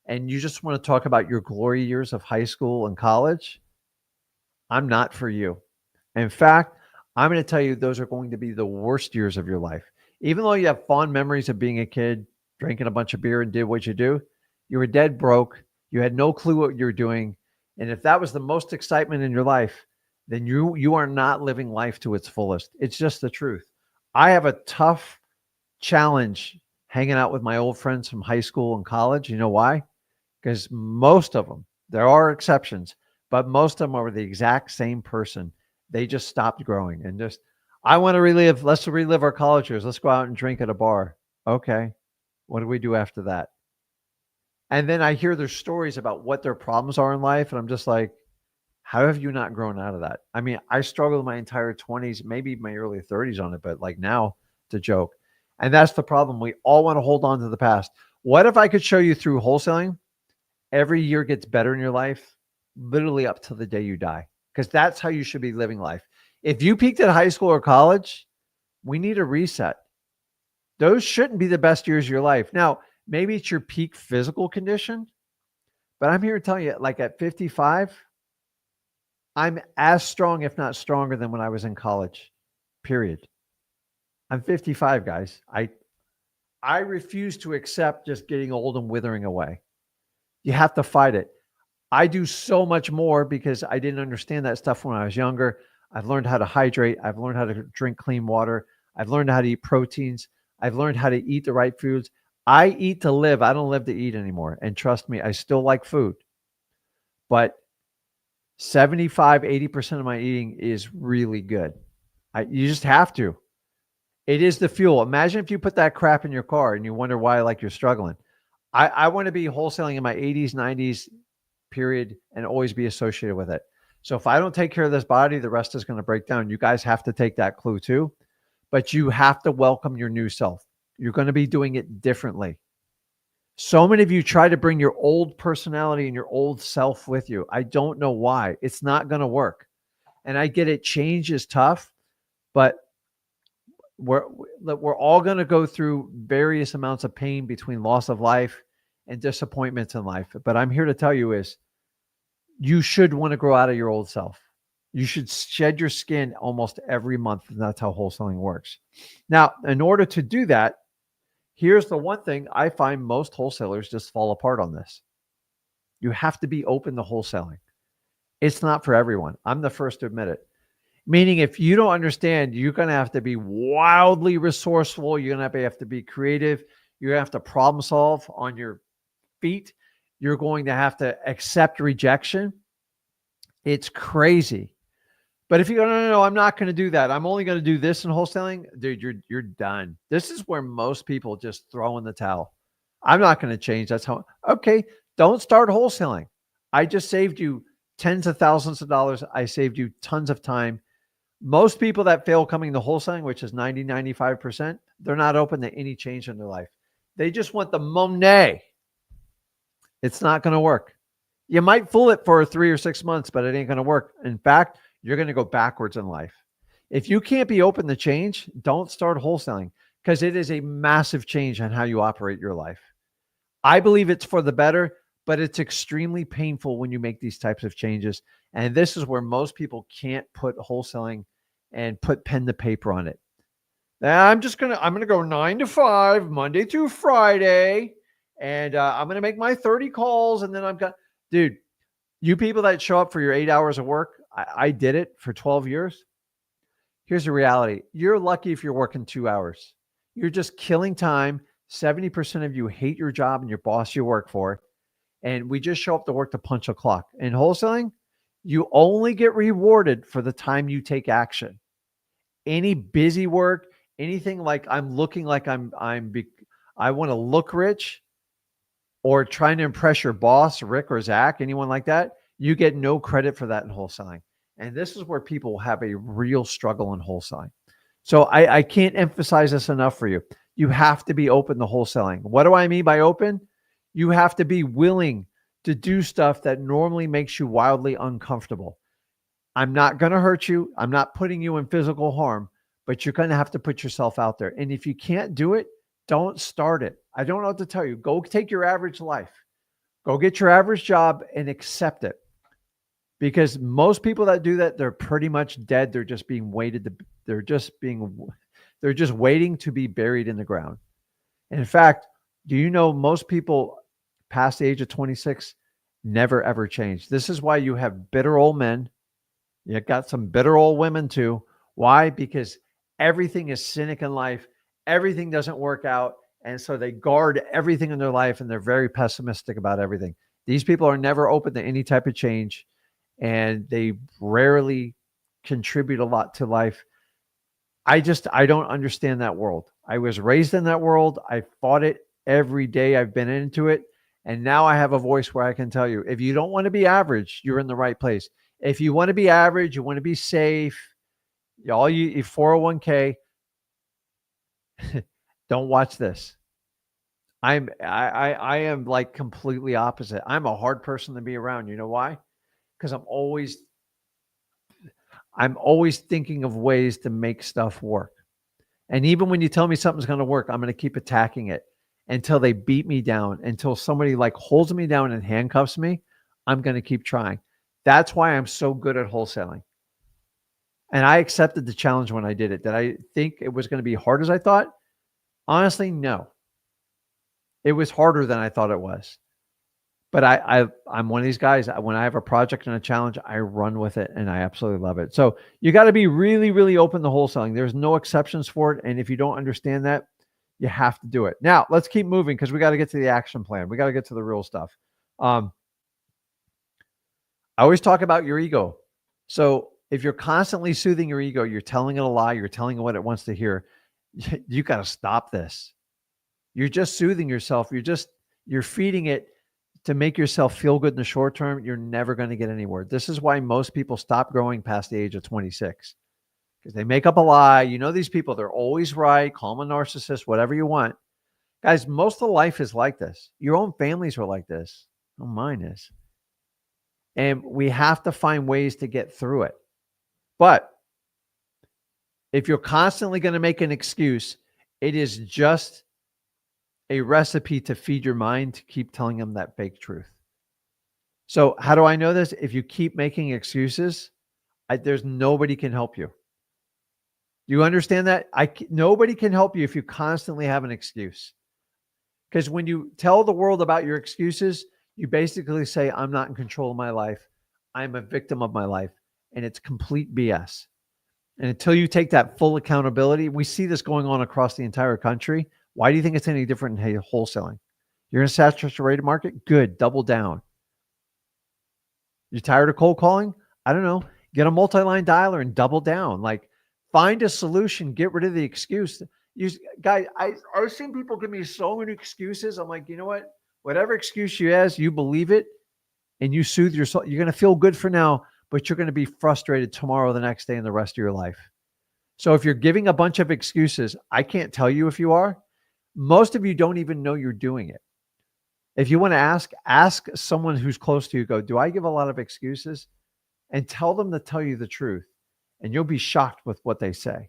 and you just want to talk about your glory years of high school and college, I'm not for you. In fact, I'm going to tell you those are going to be the worst years of your life. Even though you have fond memories of being a kid, drinking a bunch of beer and did what you do, you were dead broke. You had no clue what you were doing. And if that was the most excitement in your life, then you are not living life to its fullest. It's just the truth. I have a tough challenge hanging out with my old friends from high school and college. You know why? Because most of them, there are exceptions, but most of them are the exact same person. They just stopped growing and just, I want to relive, let's relive our college years. Let's go out and drink at a bar. Okay. What do we do after that? And then I hear their stories about what their problems are in life. And I'm just like, how have you not grown out of that? I mean, I struggled my entire 20s, maybe my early 30s on it, but like now it's a joke. And that's the problem. We all want to hold on to the past. What if I could show you through wholesaling, every year gets better in your life, literally up to the day you die? Because that's how you should be living life. If you peaked at high school or college, we need a reset. Those shouldn't be the best years of your life. Now, maybe it's your peak physical condition, but I'm here to tell you, like at 55, I'm as strong, if not stronger than when I was in college, period. I'm 55, guys. I refuse to accept just getting old and withering away. You have to fight it. I do so much more because I didn't understand that stuff when I was younger. I've learned how to hydrate. I've learned how to drink clean water. I've learned how to eat proteins. I've learned how to eat the right foods. I eat to live. I don't live to eat anymore. And trust me, I still like food. But 75, 80% of my eating is really good. You just have to. It is the fuel. Imagine if you put that crap in your car and you wonder why, like, you're struggling. I want to be wholesaling in my 80s, 90s period and always be associated with it. So if I don't take care of this body, the rest is going to break down. You guys have to take that clue too, but you have to welcome your new self. You're going to be doing it differently. So many of you try to bring your old personality and your old self with you. I don't know why. It's not going to work. And I get it. Change is tough, but we're all going to go through various amounts of pain between loss of life and disappointments in life. But I'm here to tell you is you should want to grow out of your old self. You should shed your skin almost every month. And that's how wholesaling works. Now, in order to do that, here's the one thing I find most wholesalers just fall apart on this. You have to be open to wholesaling. It's not for everyone. I'm the first to admit it. Meaning if you don't understand, you're going to have to be wildly resourceful. You're going to have to be creative. You're going to have to problem solve on your feet. You're going to have to accept rejection. It's crazy. But if you go, no, I'm not going to do that. I'm only going to do this in wholesaling. Dude, you're done. This is where most people just throw in the towel. I'm not going to change. That's how. Okay, don't start wholesaling. I just saved you tens of thousands of dollars. I saved you tons of time. Most people that fail coming to wholesaling, which is 90, 95%, they're not open to any change in their life. They just want the money. It's not going to work. You might fool it for 3 or 6 months, but it ain't going to work. In fact, you're going to go backwards in life. If you can't be open to change, don't start wholesaling because it is a massive change on how you operate your life. I believe it's for the better, but it's extremely painful when you make these types of changes. And this is where most people can't put wholesaling and put pen to paper on it. I'm going to go 9 to 5, Monday through Friday. And I'm going to make my 30 calls. And then dude, you people that show up for your 8 hours of work, I did it for 12 years. Here's the reality. You're lucky if you're working 2 hours. You're just killing time. 70% of you hate your job and your boss you work for. And we just show up to work to punch a clock. In wholesaling, you only get rewarded for the time you take action. Any busy work, anything like I'm looking like I want to look rich, or trying to impress your boss, Rick or Zach, anyone like that, you get no credit for that in wholesaling. And this is where people have a real struggle in wholesaling. So I can't emphasize this enough for you. You have to be open to wholesaling. What do I mean by open? You have to be willing to do stuff that normally makes you wildly uncomfortable. I'm not going to hurt you. I'm not putting you in physical harm, but you're going to have to put yourself out there. And if you can't do it, don't start it. I don't know what to tell you. Go take your average life. Go get your average job and accept it. Because most people that do that, they're pretty much dead. They're just being they're just waiting to be buried in the ground. And in fact, do you know most people past the age of 26 never ever change? This is why you have bitter old men. You got some bitter old women too. Why? Because everything is cynic in life. Everything doesn't work out. And so they guard everything in their life and they're very pessimistic about everything. These people are never open to any type of change and they rarely contribute a lot to life. I don't understand that world. I was raised in that world. I fought it every day. I've been into it. And now I have a voice where I can tell you, if you don't want to be average, you're in the right place. If you want to be average, you want to be safe, all you 401k, don't watch this. I am like completely opposite. I'm a hard person to be around. You know why? Because I'm always thinking of ways to make stuff work. And even when you tell me something's going to work, I'm going to keep attacking it until they beat me down, until somebody like holds me down and handcuffs me. I'm going to keep trying. That's why I'm so good at wholesaling. And I accepted the challenge when I did it. Did I think it was going to be hard as I thought? Honestly, no. It was harder than I thought it was. But I'm one of these guys. When I have a project and a challenge, I run with it, and I absolutely love it. So you got to be really, really open to wholesaling. There's no exceptions for it. And if you don't understand that, you have to do it. Now, let's keep moving because we got to get to the action plan. We got to get to the real stuff. I always talk about your ego. So if you're constantly soothing your ego, you're telling it a lie, you're telling it what it wants to hear, you got to stop this. You're just soothing yourself. You're feeding it to make yourself feel good in the short term. You're never going to get anywhere. This is why most people stop growing past the age of 26 because they make up a lie. You know, these people, they're always right. Call them a narcissist, whatever you want. Guys, most of life is like this. Your own families are like this. Oh, mine is. And we have to find ways to get through it. But if you're constantly going to make an excuse, it is just a recipe to feed your mind to keep telling them that fake truth. So how do I know this? If you keep making excuses, there's nobody can help you. You understand that? Nobody can help you if you constantly have an excuse. Because when you tell the world about your excuses, you basically say, I'm not in control of my life. I'm a victim of my life. And it's complete BS. And until you take that full accountability, we see this going on across the entire country. Why do you think it's any different in wholesaling? You're in a saturated market? Good. Double down. You're tired of cold calling? I don't know. Get a multi-line dialer and double down. Like, find a solution. Get rid of the excuse. Guys, I've seen people give me so many excuses. I'm like, you know what? Whatever excuse you has, you believe it and you soothe yourself. You're going to feel good for now, but you're going to be frustrated tomorrow, the next day, and the rest of your life. So if you're giving a bunch of excuses, I can't tell you if you are. Most of you don't even know you're doing it. If you want to ask someone who's close to you, go, do I give a lot of excuses? And tell them to tell you the truth. And you'll be shocked with what they say.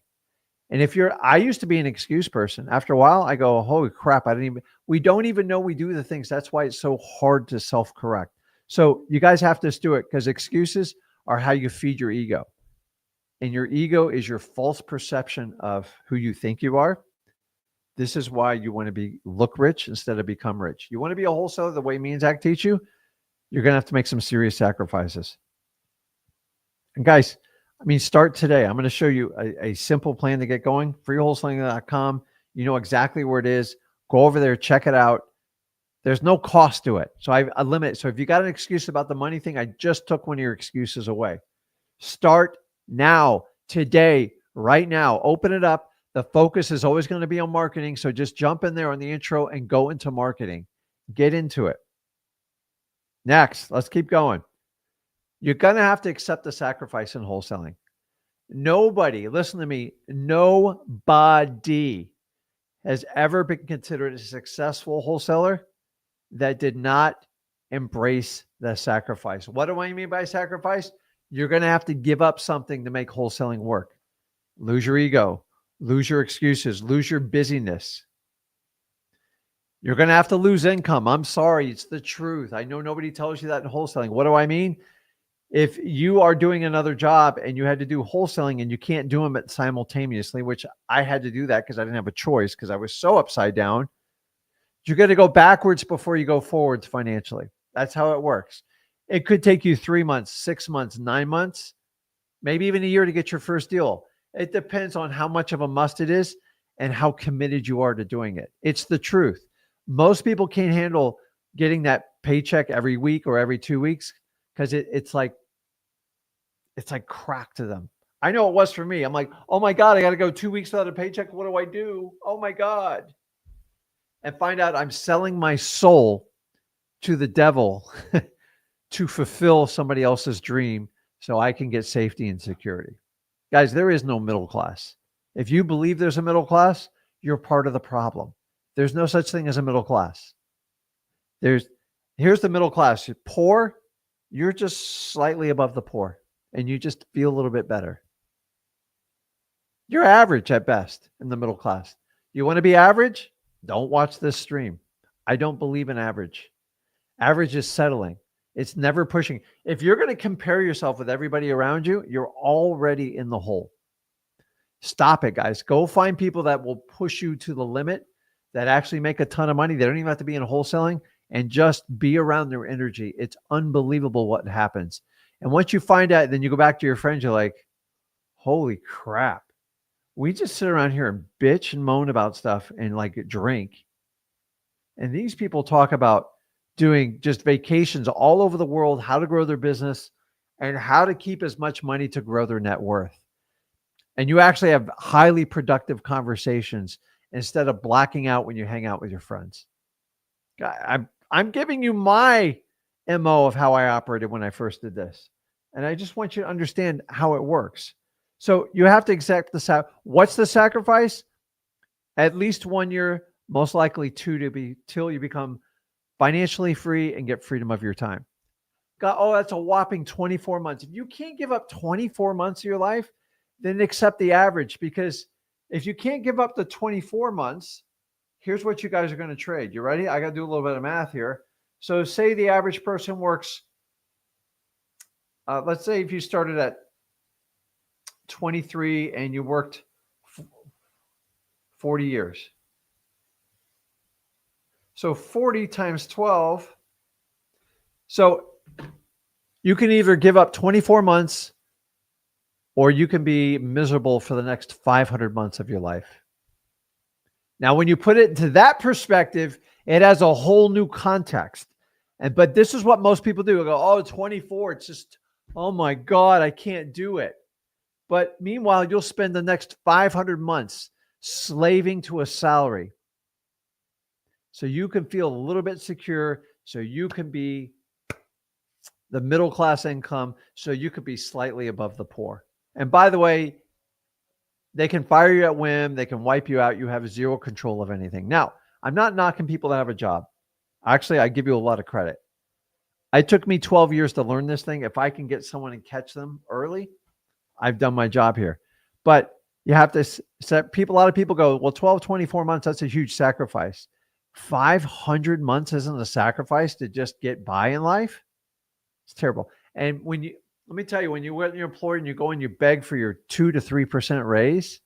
And I used to be an excuse person. After a while, I go, holy crap, we don't even know we do the things. That's why it's so hard to self-correct. So you guys have to do it, because excuses are how you feed your ego. And your ego is your false perception of who you think you are. This is why you want to look rich instead of become rich. You want to be a wholesaler the way me and Zach teach you, you're going to have to make some serious sacrifices. And guys, start today. I'm going to show you a simple plan to get going. freewholesaling.com. You know exactly where it is. Go over there, check it out. There's no cost to it. So I limit it. So if you got an excuse about the money thing, I just took one of your excuses away. Start now, today, right now. Open it up. The focus is always going to be on marketing. So just jump in there on the intro and go into marketing. Get into it. Next, let's keep going. You're going to have to accept the sacrifice in wholesaling. Nobody, listen to me, nobody has ever been considered a successful wholesaler that did not embrace the sacrifice. What do I mean by sacrifice? You're going to have to give up something to make wholesaling work. Lose your ego, lose your excuses, lose your busyness. You're going to have to lose income. I'm sorry, it's the truth. I know nobody tells you that in wholesaling. What do I mean? If you are doing another job and you had to do wholesaling and you can't do them simultaneously, which I had to do that because I didn't have a choice because I was so upside down, you're going to go backwards before you go forwards financially. That's how it works. It could take you 3 months, 6 months, 9 months, maybe even a year to get your first deal. It depends on how much of a must it is and how committed you are to doing it. It's the truth. Most people can't handle getting that paycheck every week or every 2 weeks because it's like crack to them. I know it was for me. I'm like, oh my God, I got to go 2 weeks without a paycheck. What do I do? Oh my God. And find out I'm selling my soul to the devil to fulfill somebody else's dream so I can get safety and security. Guys, there is no middle class. If you believe there's a middle class, you're part of the problem. There's no such thing as a middle class. Here's the middle class. You're poor, you're just slightly above the poor, and you just feel a little bit better. You're average at best in the middle class. You want to be average? Don't watch this stream. I don't believe in average. Average is settling. It's never pushing. If you're going to compare yourself with everybody around you, you're already in the hole. Stop it, guys. Go find people that will push you to the limit, that actually make a ton of money. They don't even have to be in wholesaling, and just be around their energy. It's unbelievable what happens. And once you find out, then you go back to your friends, you're like, holy crap. We just sit around here and bitch and moan about stuff and like drink. And these people talk about doing just vacations all over the world, how to grow their business and how to keep as much money to grow their net worth. And you actually have highly productive conversations instead of blacking out when you hang out with your friends. I'm giving you my MO of how I operated when I first did this. And I just want you to understand how it works. So you have to accept what's the sacrifice? At least 1 year, most likely 2 till you become financially free and get freedom of your time. That's a whopping 24 months. If you can't give up 24 months of your life, then accept the average, because if you can't give up the 24 months, here's what you guys are going to trade. You ready? I got to do a little bit of math here. So say the average person works, let's say if you started at 23 and you worked 40 years. So 40 times 12. So you can either give up 24 months or you can be miserable for the next 500 months of your life. Now, when you put it into that perspective, it has a whole new context. But this is what most people do. They go, 24. It's just, oh my God, I can't do it. But meanwhile, you'll spend the next 500 months slaving to a salary so you can feel a little bit secure, so you can be the middle class income, so you could be slightly above the poor. And by the way, they can fire you at whim. They can wipe you out. You have zero control of anything. Now, I'm not knocking people that have a job. Actually, I give you a lot of credit. It took me 12 years to learn this thing. If I can get someone and catch them early, I've done my job here. But You have to set people, a lot of people go, well, 12, 24 months, that's a huge sacrifice. 500 months isn't a sacrifice to just get by in life. It's terrible. And let me tell you, when you're employed and you go and you beg for your 2 to 3% raise,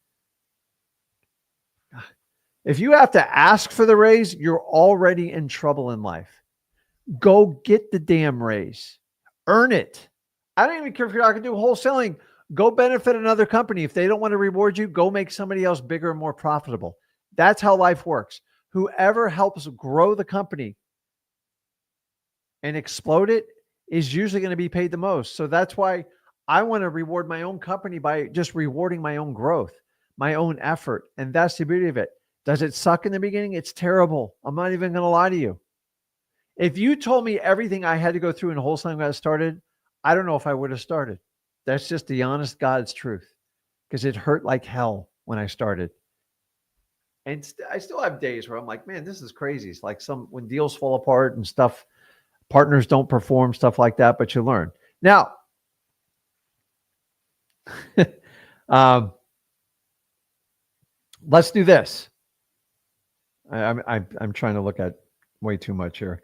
if you have to ask for the raise, you're already in trouble in life. Go get the damn raise. Earn it. I don't even care if you're not going to do wholesaling. Go benefit another company. If they don't want to reward you, go make somebody else bigger and more profitable. That's how life works. Whoever helps grow the company and explode it is usually going to be paid the most. So that's why I want to reward my own company by just rewarding my own growth, my own effort. And that's the beauty of it. Does it suck in the beginning? It's terrible. I'm not even going to lie to you. If you told me everything I had to go through in wholesaling when I started, I don't know if I would have started. That's just the honest God's truth, because it hurt like hell when I started. And I still have days where I'm like, man, this is crazy. It's like when deals fall apart and stuff, partners don't perform, stuff like that, but you learn. Now, let's do this. I'm trying to look at way too much here.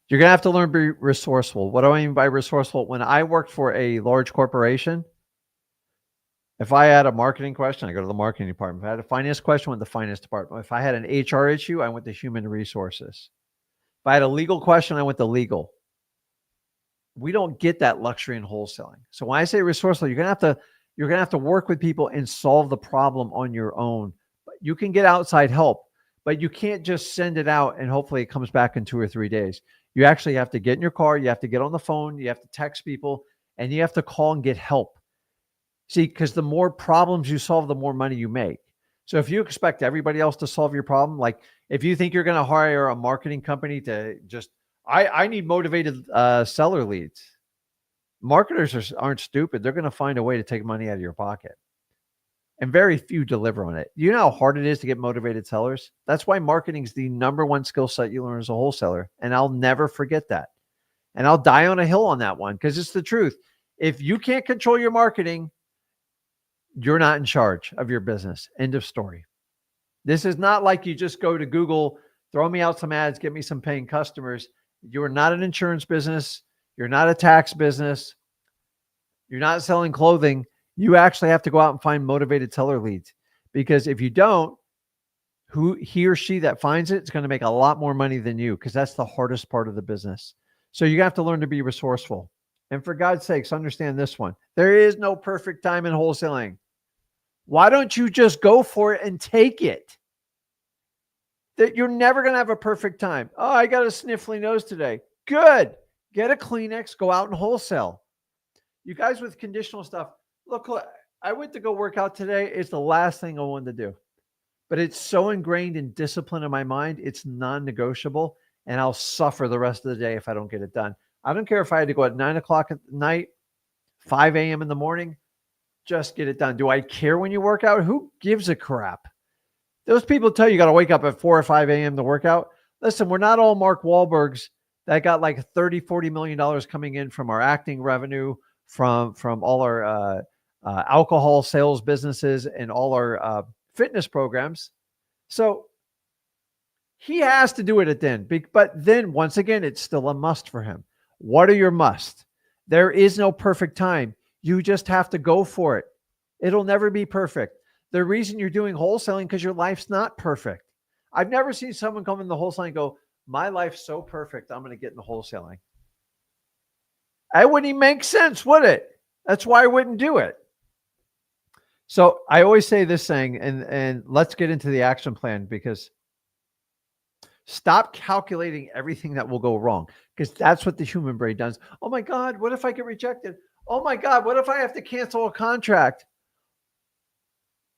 You're going to have to learn to be resourceful. What do I mean by resourceful? When I worked for a large corporation, if I had a marketing question, I go to the marketing department. If I had a finance question, I went to the finance department. If I had an HR issue, I went to human resources. If I had a legal question, I went to legal. We don't get that luxury in wholesaling. So when I say resourceful, you're going to have to work with people and solve the problem on your own. But you can get outside help, but you can't just send it out and hopefully it comes back in 2 or 3 days. You actually have to get in your car, you have to get on the phone, you have to text people, and you have to call and get help. See, because the more problems you solve, the more money you make. So if you expect everybody else to solve your problem, like if you think you're going to hire a marketing company to just, I need motivated seller leads. Marketers aren't stupid. They're going to find a way to take money out of your pocket. And very few deliver on it. You know how hard it is to get motivated sellers? That's why marketing is the number one skill set you learn as a wholesaler. And I'll never forget that. And I'll die on a hill on that one because it's the truth. If you can't control your marketing, you're not in charge of your business. End of story. This is not like you just go to Google, throw me out some ads, get me some paying customers. You're not an insurance business. You're not a tax business. You're not selling clothing. You actually have to go out and find motivated seller leads, because if you don't, he or she that finds it is going to make a lot more money than you, because that's the hardest part of the business. So you have to learn to be resourceful. And for God's sakes, understand this one. There is no perfect time in wholesaling. Why don't you just go for it and take it? That you're never going to have a perfect time. Oh, I got a sniffly nose today. Good. Get a Kleenex, go out and wholesale. You guys with conditional stuff, look, I went to go work out today. It's the last thing I wanted to do. But it's so ingrained in discipline in my mind, it's non-negotiable, and I'll suffer the rest of the day if I don't get it done. I don't care if I had to go at 9 o'clock at night, 5 a.m. in the morning, just get it done. Do I care when you work out? Who gives a crap? Those people tell you got to wake up at 4 or 5 a.m. to work out. Listen, we're not all Mark Wahlbergs that got like $30-40 million coming in from our acting revenue, from all our alcohol sales businesses and all our fitness programs. So he has to do it at the end. But then once again, it's still a must for him. What are your musts? There is no perfect time. You just have to go for it. It'll never be perfect. The reason you're doing wholesaling because your life's not perfect. I've never seen someone come in the wholesaling and go, my life's so perfect, I'm going to get into wholesaling. That wouldn't even make sense, would it? That's why I wouldn't do it. So I always say this thing, and let's get into the action plan, because stop calculating everything that will go wrong, because that's what the human brain does. Oh my God, what if I get rejected? Oh my God, what if I have to cancel a contract?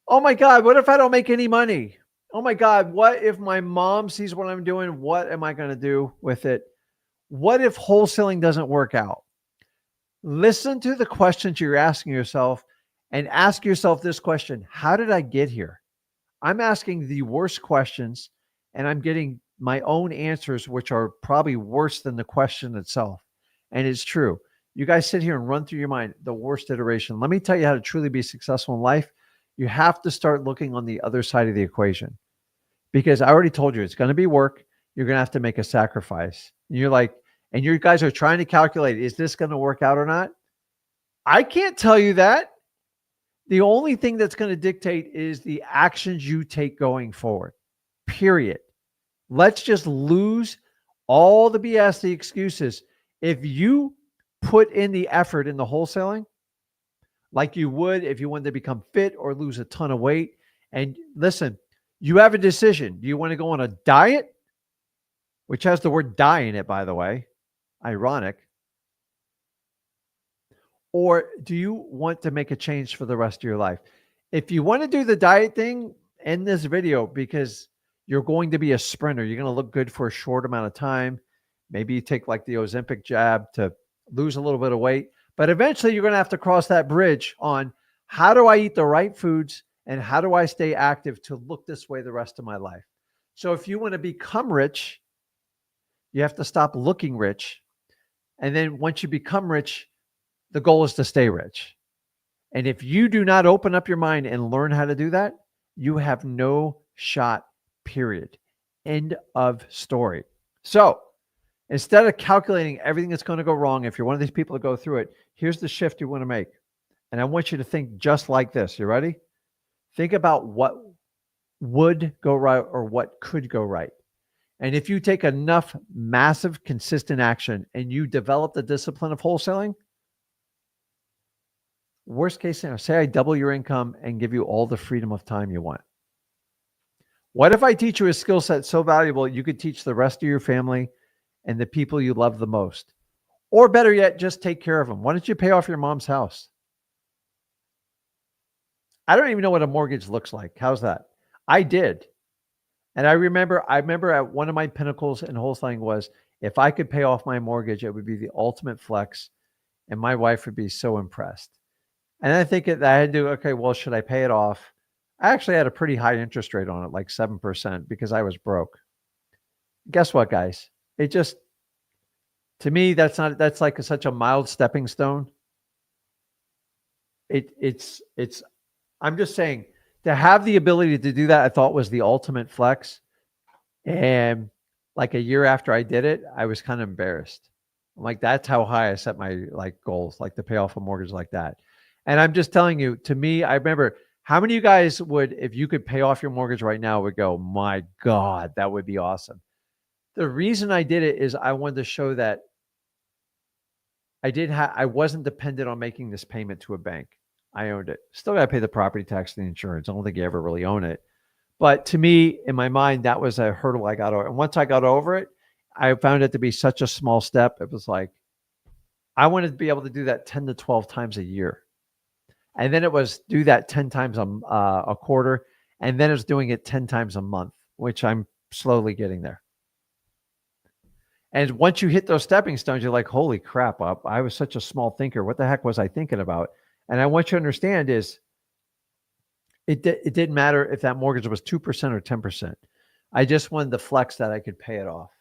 Oh my God, what if I don't make any money? Oh my God, what if my mom sees what I'm doing? What am I going to do with it? What if wholesaling doesn't work out? Listen to the questions you're asking yourself and ask yourself this question: how did I get here? I'm asking the worst questions and I'm getting my own answers, which are probably worse than the question itself. And it's true. You guys sit here and run through your mind the worst iteration. Let me tell you how to truly be successful in life. You have to start looking on the other side of the equation, because I already told you it's going to be work. You're going to have to make a sacrifice. And you're like, and you guys are trying to calculate, is this going to work out or not? I can't tell you that. The only thing that's going to dictate is the actions you take going forward, period. Let's just lose all the BS, the excuses. If you put in the effort in the wholesaling, like you would if you wanted to become fit or lose a ton of weight, and listen, you have a decision. Do you want to go on a diet, which has the word die in it, by the way, ironic, or do you want to make a change for the rest of your life? If you want to do the diet thing, end this video, because you're going to be a sprinter. You're going to look good for a short amount of time. Maybe you take like the Ozempic jab to lose a little bit of weight, but eventually you're going to have to cross that bridge on how do I eat the right foods and how do I stay active to look this way the rest of my life. So if you want to become rich, you have to stop looking rich. And then once you become rich, the goal is to stay rich. And if you do not open up your mind and learn how to do that, you have no shot, period. End of story. So instead of calculating everything that's going to go wrong, if you're one of these people that go through it, here's the shift you want to make. And I want you to think just like this. You ready? Think about what would go right or what could go right. And if you take enough massive, consistent action and you develop the discipline of wholesaling, worst case scenario, say I double your income and give you all the freedom of time you want. What if I teach you a skill set so valuable you could teach the rest of your family and the people you love the most? Or better yet, just take care of them. Why don't you pay off your mom's house? I don't even know what a mortgage looks like. How's that? I did. And I remember at one of my pinnacles in wholesaling was, if I could pay off my mortgage, it would be the ultimate flex. And my wife would be so impressed. And I think I had to, okay, well, should I pay it off? I actually had a pretty high interest rate on it, like 7%, because I was broke. Guess what, guys? It just, to me, that's like such a mild stepping stone. I'm just saying, to have the ability to do that, I thought was the ultimate flex. And like a year after I did it, I was kind of embarrassed. I'm like, that's how high I set my goals, like to pay off a mortgage like that. And I'm just telling you, to me, I remember, how many of you guys would, if you could pay off your mortgage right now, would go, my God, that would be awesome. The reason I did it is I wanted to show that I wasn't dependent on making this payment to a bank. I owned it. Still got to pay the property tax and the insurance. I don't think you ever really own it. But to me, in my mind, that was a hurdle I got over. And once I got over it, I found it to be such a small step. It was like, I wanted to be able to do that 10 to 12 times a year. And then it was do that 10 times a quarter. And then it's doing it 10 times a month, which I'm slowly getting there. And once you hit those stepping stones, you're like, holy crap, I was such a small thinker. What the heck was I thinking about? And I want you to understand is it didn't matter if that mortgage was 2% or 10%. I just wanted the flex that I could pay it off.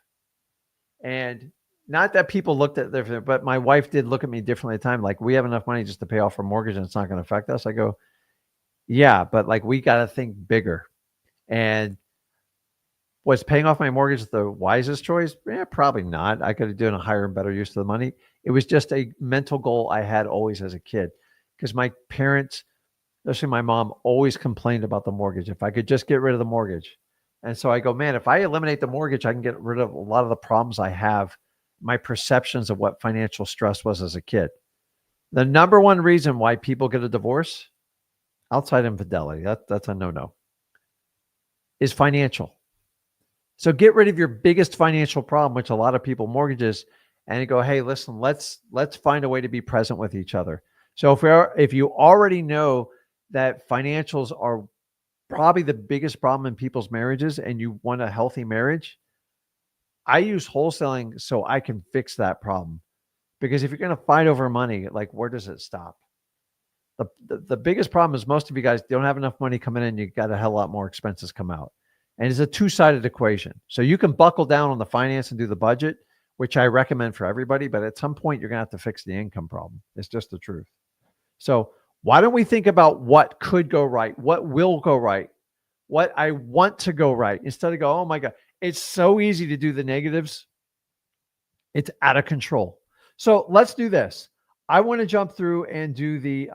And not that people looked at it, but my wife did look at me differently at the time. Like, we have enough money just to pay off our mortgage and it's not going to affect us. I go, yeah, but like, we got to think bigger. And was paying off my mortgage the wisest choice? Yeah, probably not. I could have done a higher and better use of the money. It was just a mental goal I had always as a kid, because my parents, especially my mom, always complained about the mortgage. If I could just get rid of the mortgage. And so I go, man, if I eliminate the mortgage, I can get rid of a lot of the problems I have, my perceptions of what financial stress was as a kid. The number one reason why people get a divorce, outside infidelity, that's a no-no, is financial. So get rid of your biggest financial problem, which a lot of people mortgages, and you go, hey, listen, let's find a way to be present with each other. So if you already know that financials are probably the biggest problem in people's marriages and you want a healthy marriage, I use wholesaling so I can fix that problem. Because if you're going to fight over money, like, where does it stop? The biggest problem is most of you guys don't have enough money coming in. You got a hell of a lot more expenses come out. And it's a two-sided equation. So you can buckle down on the finance and do the budget, which I recommend for everybody, but at some point you're going to have to fix the income problem. It's just the truth. So why don't we think about what could go right, what will go right, what I want to go right, instead of go, oh my God, it's so easy to do the negatives. It's out of control. So let's do this. I want to jump through and do the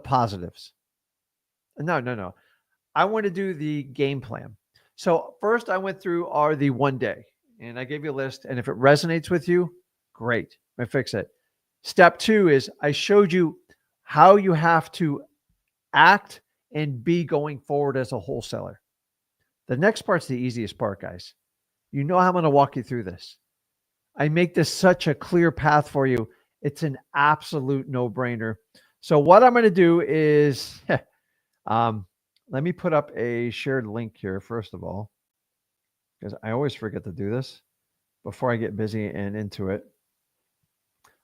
positives. No. I want to do the game plan. So first I went through the 1 day and I gave you a list. And if it resonates with you, great. I fix it. Step 2 is I showed you how you have to act and be going forward as a wholesaler. The next part's the easiest part, guys. You know how I'm going to walk you through this. I make this such a clear path for you. It's an absolute no-brainer. So what I'm going to do is, let me put up a shared link here, first of all, because I always forget to do this before I get busy and into it.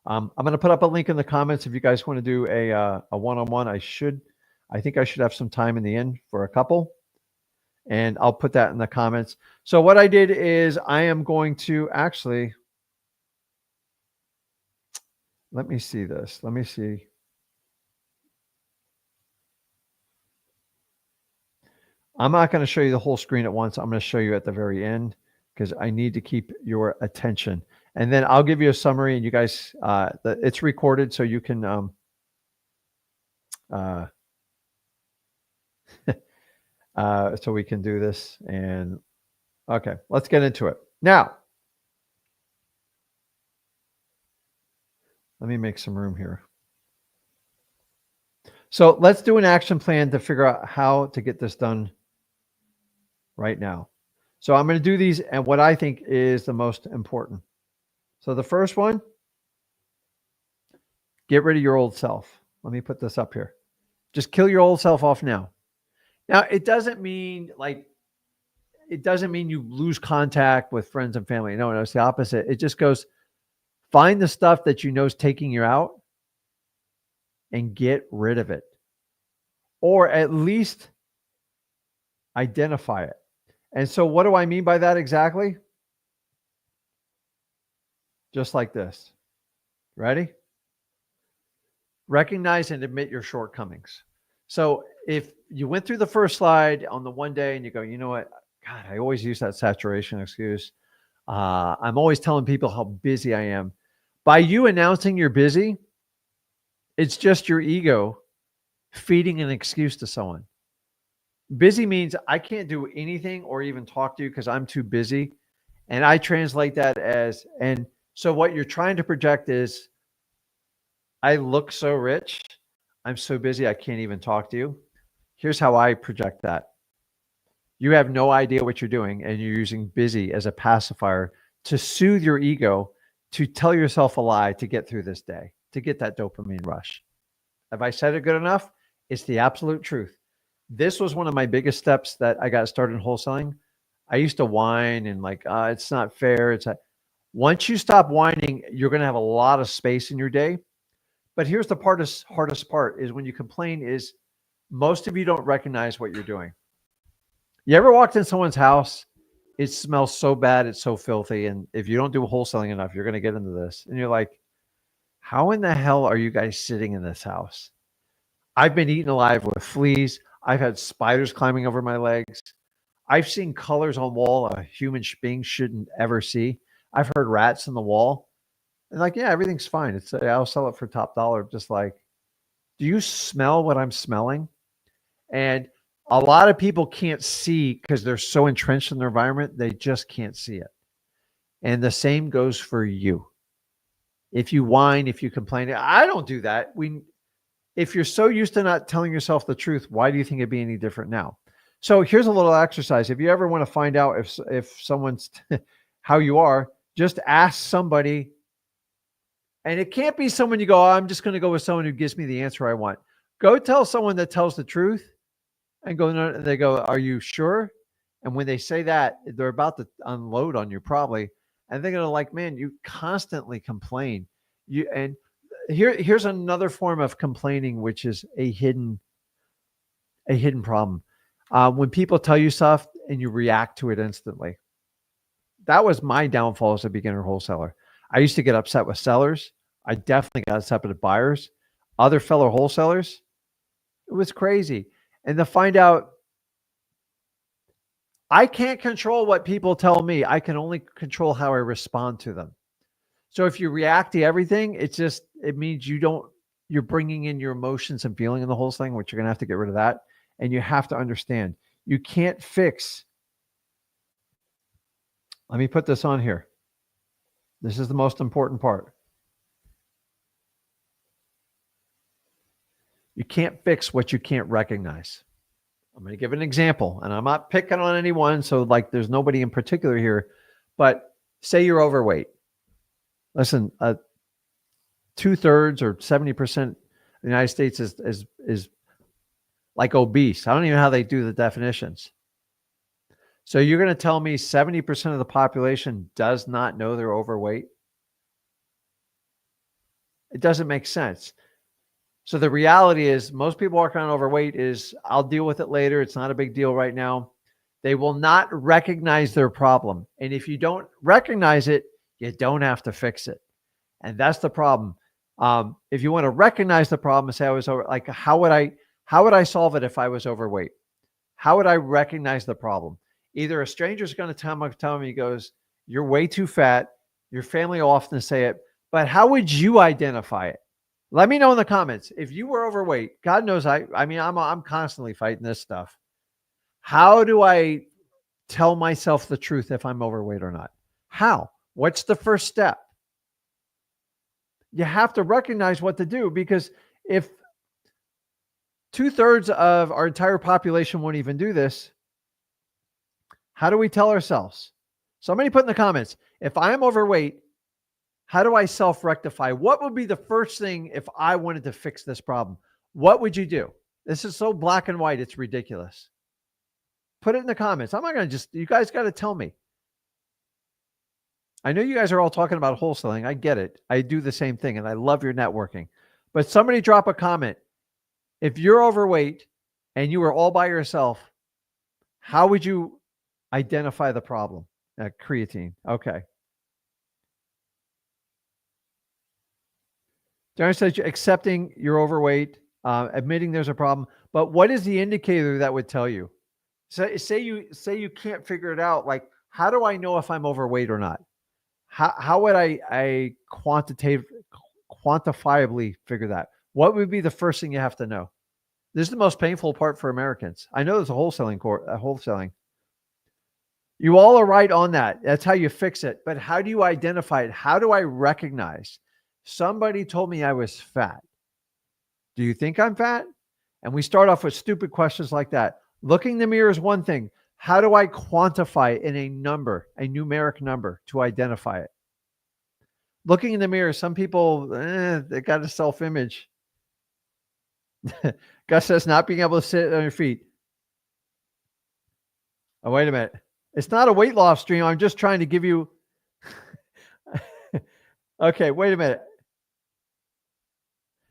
I'm going to put up a link in the comments if you guys want to do a one-on-one. I think I should have some time in the end for a couple, and I'll put that in the comments. So what I did is I am going to actually, let me see this. Let me see. I'm not going to show you the whole screen at once. I'm going to show you at the very end because I need to keep your attention. And then I'll give you a summary, and you guys, it's recorded so you can, so we can do this. And okay, let's get into it. Now, let me make some room here. So let's do an action plan to figure out how to get this done right now. So I'm going to do these and what I think is the most important. So the first one, get rid of your old self. Let me put this up here. Just kill your old self off now. Now, it doesn't mean you lose contact with friends and family. No, it's the opposite. It just goes, find the stuff that you know is taking you out and get rid of it. Or at least identify it. And so what do I mean by that exactly? Just like this. Ready? Recognize and admit your shortcomings. So if you went through the first slide on the 1 day and you go, you know what? God, I always use that saturation excuse. I'm always telling people how busy I am. By you announcing you're busy, it's just your ego feeding an excuse to someone. Busy means I can't do anything or even talk to you because I'm too busy. And I translate that as, and so what you're trying to project is, I look so rich. I'm so busy. I can't even talk to you. Here's how I project that. You have no idea what you're doing, and you're using busy as a pacifier to soothe your ego, to tell yourself a lie to get through this day, to get that dopamine rush. Have I said it good enough? It's the absolute truth. This was one of my biggest steps that I got started in wholesaling. I used to whine and like, it's not fair. It's like, once you stop whining, you're going to have a lot of space in your day. But here's the hardest part is when you complain is most of you don't recognize what you're doing. You ever walked in someone's house? It smells so bad. It's so filthy. And if you don't do wholesaling enough, you're going to get into this. And you're like, how in the hell are you guys sitting in this house? I've been eaten alive with fleas. I've had spiders climbing over my legs. I've seen colors on wall a human being shouldn't ever see. I've heard rats in the wall. And like, yeah, everything's fine. I'll sell it for top dollar. Just like, do you smell what I'm smelling? And a lot of people can't see because they're so entrenched in their environment. They just can't see it. And the same goes for you. If you whine, if you complain, I don't do that. If you're so used to not telling yourself the truth, why do you think it'd be any different now? So here's a little exercise. If you ever want to find out if someone's how you are, just ask somebody. And it can't be someone you go, I'm just going to go with someone who gives me the answer I want. Go tell someone that tells the truth and go, no, they go, are you sure? And when they say that, they're about to unload on you probably. And they're going to like, man, you constantly complain. And here's another form of complaining, which is a hidden problem. When people tell you stuff and you react to it instantly. That was my downfall as a beginner wholesaler. I used to get upset with sellers. I definitely got upset with buyers, other fellow wholesalers. It was crazy. And to find out, I can't control what people tell me. I can only control how I respond to them. So if you react to everything, it means you're bringing in your emotions and feeling in the whole thing, which you're going to have to get rid of that. And you have to understand, you can't fix. Let me put this on here. This is the most important part. You can't fix what you can't recognize. I'm going to give an example, and I'm not picking on anyone. So like, there's nobody in particular here, but say you're overweight. Listen, 2/3 or 70% of the United States is like obese. I don't even know how they do the definitions. So you're going to tell me 70% of the population does not know they're overweight? It doesn't make sense. So the reality is most people walking around overweight is, I'll deal with it later. It's not a big deal right now. They will not recognize their problem. And if you don't recognize it, you don't have to fix it. And that's the problem. If you want to recognize the problem and say I was over, like, how would I solve it if I was overweight? How would I recognize the problem? Either a stranger is going to tell me, he goes, you're way too fat. Your family will often say it, but how would you identify it? Let me know in the comments. If you were overweight, God knows I'm constantly fighting this stuff. How do I tell myself the truth if I'm overweight or not? How? What's the first step? You have to recognize what to do, because if 2/3 of our entire population won't even do this, how do we tell ourselves? Somebody put in the comments, if I'm overweight, how do I self-rectify? What would be the first thing if I wanted to fix this problem? What would you do? This is so black and white, it's ridiculous. Put it in the comments. I'm not going to you guys got to tell me. I know you guys are all talking about wholesaling. I get it. I do the same thing, and I love your networking. But somebody drop a comment. If you're overweight and you were all by yourself, how would you identify the problem? Creatine. Okay. Darren says accepting you're overweight, admitting there's a problem. But what is the indicator that would tell you? So say you can't figure it out. Like, how do I know if I'm overweight or not? How would I quantifiably figure that? What would be the first thing you have to know? This is the most painful part for Americans. I know there's a wholesaling. You all are right on that. That's how you fix it. But how do you identify it? How do I recognize? Somebody told me I was fat. Do you think I'm fat? And we start off with stupid questions like that. Looking in the mirror is one thing. How do I quantify it in a number, a numeric number, to identify it? Looking in the mirror, some people, they got a self-image. Gus says not being able to sit on your feet. Oh, wait a minute. It's not a weight loss stream. I'm just trying to give you. Okay, wait a minute.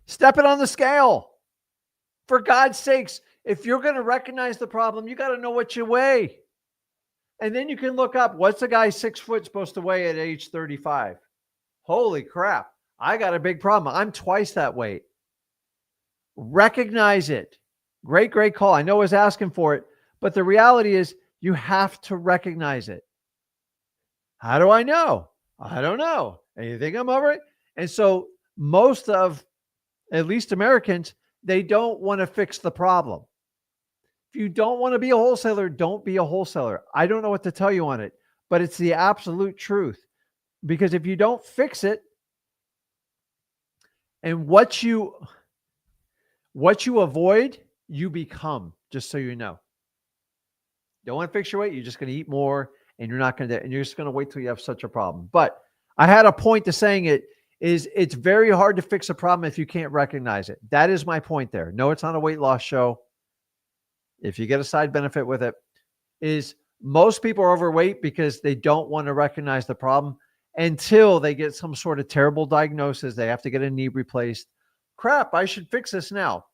Step it on the scale. For God's sakes, if you're going to recognize the problem, you got to know what you weigh. And then you can look up, what's a guy 6 foot supposed to weigh at age 35? Holy crap. I got a big problem. I'm twice that weight. Recognize it. Great call. I know I was asking for it, but the reality is you have to recognize it. How do I know? I don't know. And you think I'm over it? And so most of, at least Americans, they don't want to fix the problem. If you don't want to be a wholesaler, don't be a wholesaler. I don't know what to tell you on it, but it's the absolute truth. Because if you don't fix it, and what you avoid, you become, just so you know. Don't want to fix your weight, you're just going to eat more, and you're just going to wait till you have such a problem. But I had a point to saying it's very hard to fix a problem if you can't recognize it. That is my point there. No, it's not a weight loss show. If you get a side benefit with it, is most people are overweight because they don't want to recognize the problem until they get some sort of terrible diagnosis. They have to get a knee replaced. Crap, I should fix this now.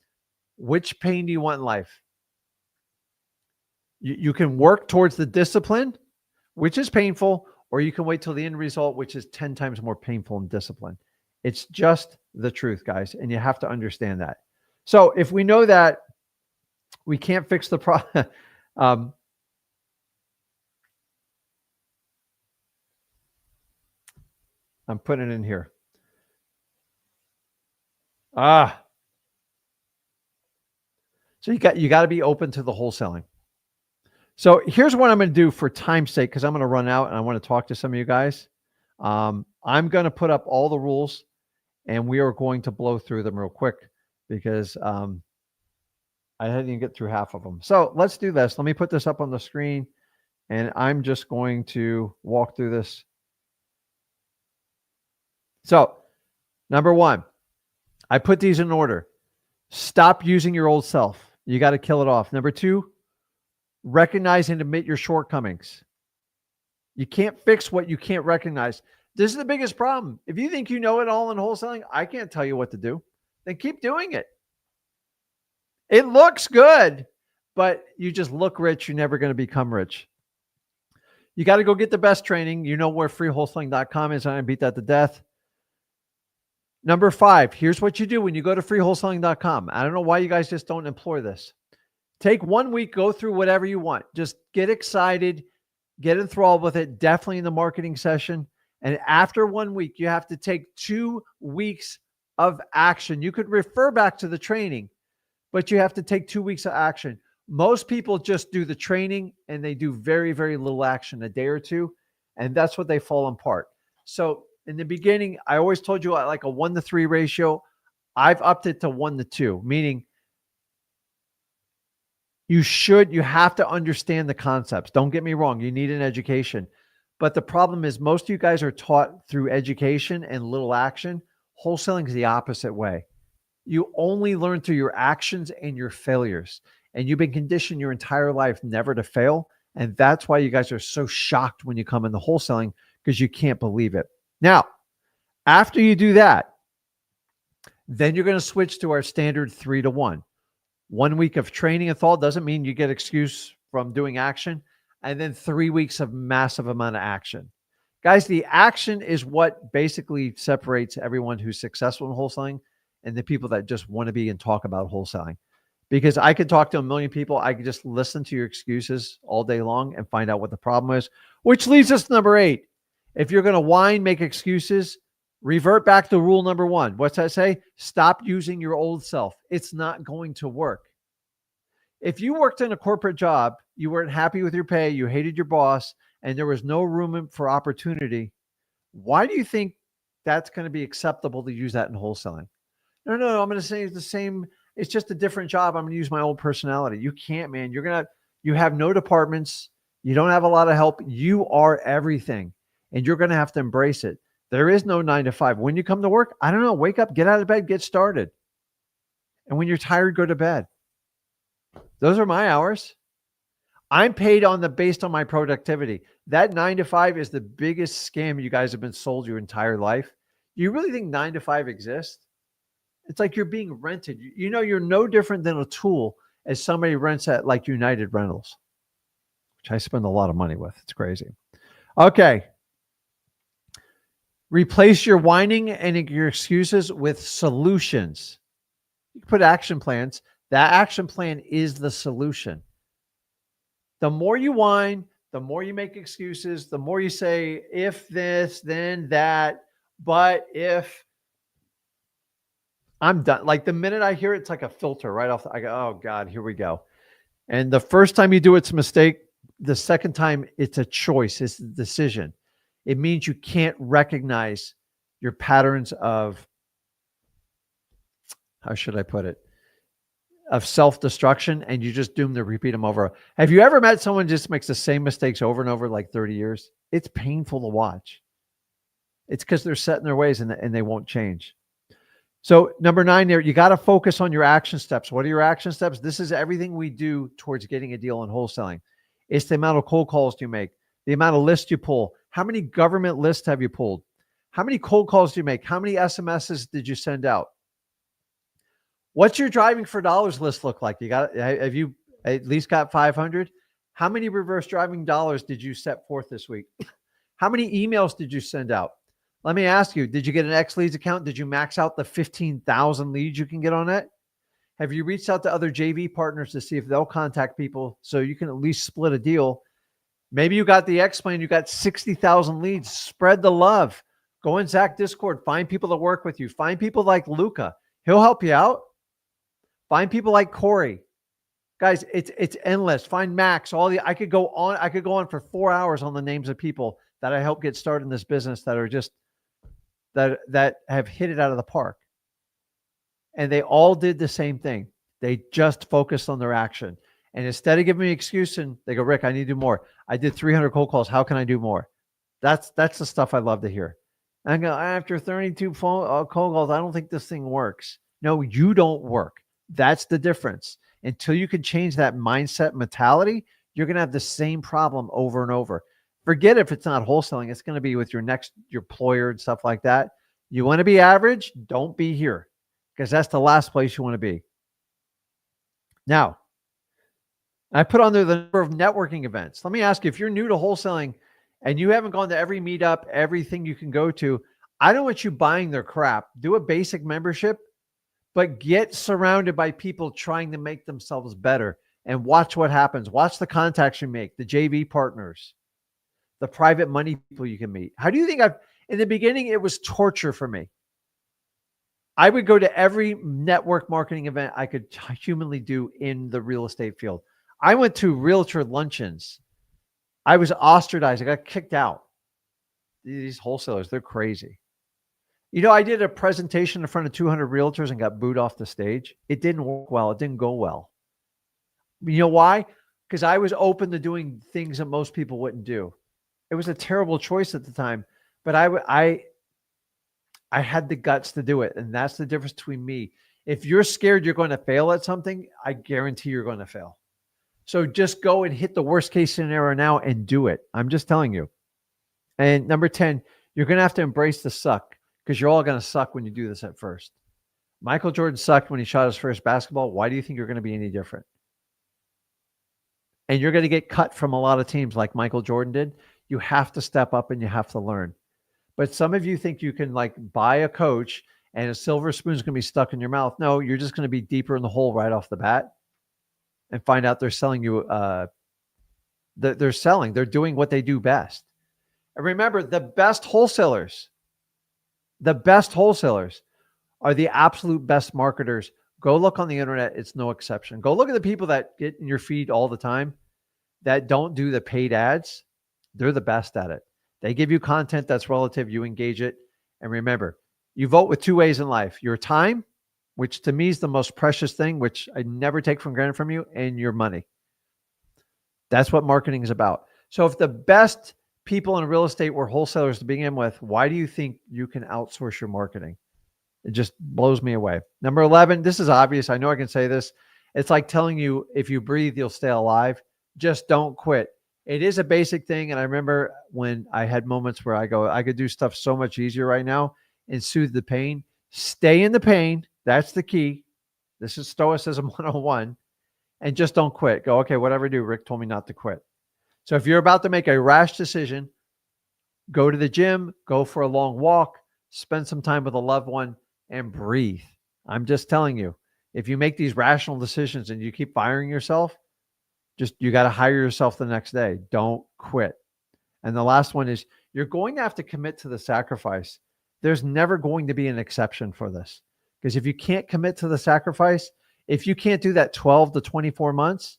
Which pain do you want in life? You can work towards the discipline, which is painful, or you can wait till the end result, which is 10 times more painful and disciplined. It's just the truth, guys, and you have to understand that. So if we know that we can't fix the problem, I'm putting it in here. So you got to be open to the wholesaling. So here's what I'm going to do for time's sake, because I'm going to run out and I want to talk to some of you guys. I'm going to put up all the rules and we are going to blow through them real quick because I didn't even get through half of them. So let's do this. Let me put this up on the screen and I'm just going to walk through this. So number one, I put these in order. Stop using your old self. You got to kill it off. Number two, recognize and admit your shortcomings. You can't fix what you can't recognize. This is the biggest problem. If you think you know it all in wholesaling, I can't tell you what to do. Then keep doing it. It looks good, but you just look rich. You're never going to become rich. You got to go get the best training. You know where freewholesaling.com is. I beat that to death. Number five, here's what you do when you go to freewholesaling.com. I don't know why you guys just don't employ this. Take 1 week, go through whatever you want. Just get excited, get enthralled with it, definitely in the marketing session. And after 1 week, you have to take 2 weeks of action. You could refer back to the training, but you have to take 2 weeks of action. Most people just do the training and they do very, very little action, a day or two. And that's what they fall apart. So in the beginning, I always told you like a 1-to-3 ratio. I've upped it to 1-to-2, meaning you have to understand the concepts. Don't get me wrong. You need an education. But the problem is most of you guys are taught through education and little action. Wholesaling is the opposite way. You only learn through your actions and your failures. And you've been conditioned your entire life never to fail. And that's why you guys are so shocked when you come into wholesaling, because you can't believe it. Now, after you do that, then you're going to switch to our standard 3-to-1. 1 week of training and thought doesn't mean you get excuse from doing action. And then 3 weeks of massive amount of action. Guys, the action is what basically separates everyone who's successful in wholesaling and the people that just want to be and talk about wholesaling. Because I could talk to a million people. I could just listen to your excuses all day long and find out what the problem is, which leads us to number 8. If you're going to whine, make excuses, revert back to rule number 1. What's that say? Stop using your old self. It's not going to work. If you worked in a corporate job, you weren't happy with your pay, you hated your boss, and there was no room for opportunity, why do you think that's going to be acceptable to use that in wholesaling? No, I'm going to say it's the same. It's just a different job. I'm going to use my old personality. You can't, man. You have no departments. You don't have a lot of help. You are everything. And you're going to have to embrace it. There is no 9 to 5. When you come to work, I don't know, wake up, get out of bed, get started. And when you're tired, go to bed. Those are my hours. I'm paid based on my productivity. That 9 to 5 is the biggest scam you guys have been sold your entire life. You really think 9 to 5 exists? It's like you're being rented. You know, you're no different than a tool as somebody rents at like United Rentals, which I spend a lot of money with. It's crazy. Okay. Replace your whining and your excuses with solutions. You can put action plans. That action plan is the solution. The more you whine, the more you make excuses, the more you say, if this, then that, but if, I'm done. Like the minute I hear it, it's like a filter right off. I go, oh God, here we go. And the first time you do it's a mistake. The second time it's a choice. It's a decision. It means you can't recognize your patterns of, how should I put it, of self-destruction, and you just doomed to repeat them over. Have you ever met someone who just makes the same mistakes over and over like 30 years? It's painful to watch. It's because they're set in their ways and they won't change. So number 9 there, you got to focus on your action steps. What are your action steps? This is everything we do towards getting a deal in wholesaling. It's the amount of cold calls you make, the amount of lists you pull. How many government lists have you pulled? How many cold calls do you make? How many SMSs did you send out? What's your driving for dollars list look like? Have you at least got 500? How many reverse driving dollars did you set forth this week? How many emails did you send out? Let me ask you, did you get an X Leads account? Did you max out the 15,000 leads you can get on it? Have you reached out to other JV partners to see if they'll contact people so you can at least split a deal? Maybe you got the X plan, you got 60,000 leads. Spread the love. Go in Zach Discord. Find people to work with you. Find people like Luca. He'll help you out. Find people like Corey. Guys, it's endless. Find Max. I could go on for 4 hours on the names of people that I help get started in this business that are just that have hit it out of the park. And they all did the same thing. They just focused on their action. And instead of giving me an excuse, and they go, Rick, I need to do more. I did 300 cold calls. How can I do more? That's the stuff I love to hear. And I go, after 32 cold calls, I don't think this thing works. No, you don't work. That's the difference. Until you can change that mindset mentality, you're going to have the same problem over and over. Forget if it's not wholesaling. It's going to be with your employer and stuff like that. You want to be average? Don't be here, because that's the last place you want to be. Now, I put on there the number of networking events. Let me ask you, if you're new to wholesaling and you haven't gone to every meetup, everything you can go to, I don't want you buying their crap. Do a basic membership, but get surrounded by people trying to make themselves better and watch what happens. Watch the contacts you make, the JV partners, the private money people you can meet. How do you think in the beginning, it was torture for me. I would go to every network marketing event I could humanly do in the real estate field. I went to realtor luncheons. I was ostracized. I got kicked out. These wholesalers, they're crazy. You know, I did a presentation in front of 200 realtors and got booed off the stage. It didn't work well. It didn't go well. You know why? Because I was open to doing things that most people wouldn't do. It was a terrible choice at the time, but I had the guts to do it. And that's the difference between me. If you're scared you're going to fail at something, I guarantee you're going to fail. So just go and hit the worst case scenario now and do it. I'm just telling you. And number 10, you're going to have to embrace the suck, because you're all going to suck when you do this at first. Michael Jordan sucked when he shot his first basketball. Why do you think you're going to be any different? And you're going to get cut from a lot of teams like Michael Jordan did. You have to step up and you have to learn. But some of you think you can like buy a coach and a silver spoon is going to be stuck in your mouth. No, you're just going to be deeper in the hole right off the bat and find out they're selling you. They're doing what they do best. And remember, the best wholesalers are the absolute best marketers. Go look on the internet. It's no exception. Go look at the people that get in your feed all the time that don't do the paid ads. They're the best at it. They give you content that's relative. You engage it. And remember, you vote with two ways in life: your time, which to me is the most precious thing, which I never take for granted from you, and your money. That's what marketing is about. So if the best people in real estate were wholesalers to begin with, why do you think you can outsource your marketing? It just blows me away. Number 11, this is obvious. I know I can say this. It's like telling you if you breathe, you'll stay alive. Just don't quit. It is a basic thing. And I remember when I had moments where I could do stuff so much easier right now and soothe the pain. Stay in the pain. That's the key. This is Stoicism 101. And just don't quit. Go, okay, whatever I do, Rick told me not to quit. So if you're about to make a rash decision, go to the gym, go for a long walk, spend some time with a loved one, and breathe. I'm just telling you, if you make these rational decisions and you keep firing yourself, you got to hire yourself the next day. Don't quit. And the last one is you're going to have to commit to the sacrifice. There's never going to be an exception for this. Because if you can't commit to the sacrifice, if you can't do that 12 to 24 months,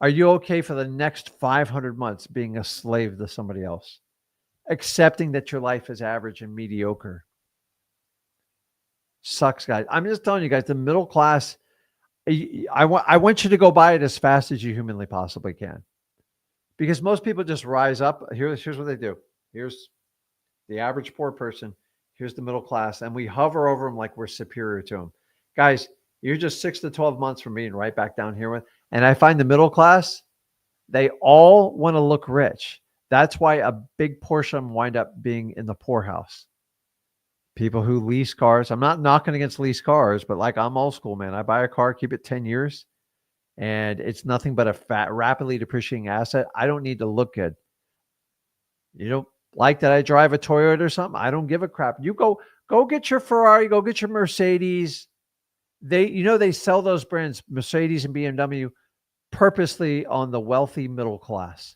are you okay for the next 500 months being a slave to somebody else? Accepting that your life is average and mediocre. Sucks, guys. I'm just telling you guys, the middle class, I want you to go buy it as fast as you humanly possibly can. Because most people just rise up. Here's what they do. Here's the average poor person. Here's the middle class. And we hover over them like we're superior to them. Guys, you're just 6 to 12 months from being right back down here with. And I find the middle class, they all want to look rich. That's why a big portion of them wind up being in the poorhouse. People who lease cars. I'm not knocking against lease cars, but like I'm old school, man. I buy a car, keep it 10 years, and it's nothing but a rapidly depreciating asset. I don't need to look good. You don't like that I drive a Toyota or something? I don't give a crap. You go get your Ferrari, go get your Mercedes. They sell those brands, Mercedes and BMW, purposely on the wealthy middle class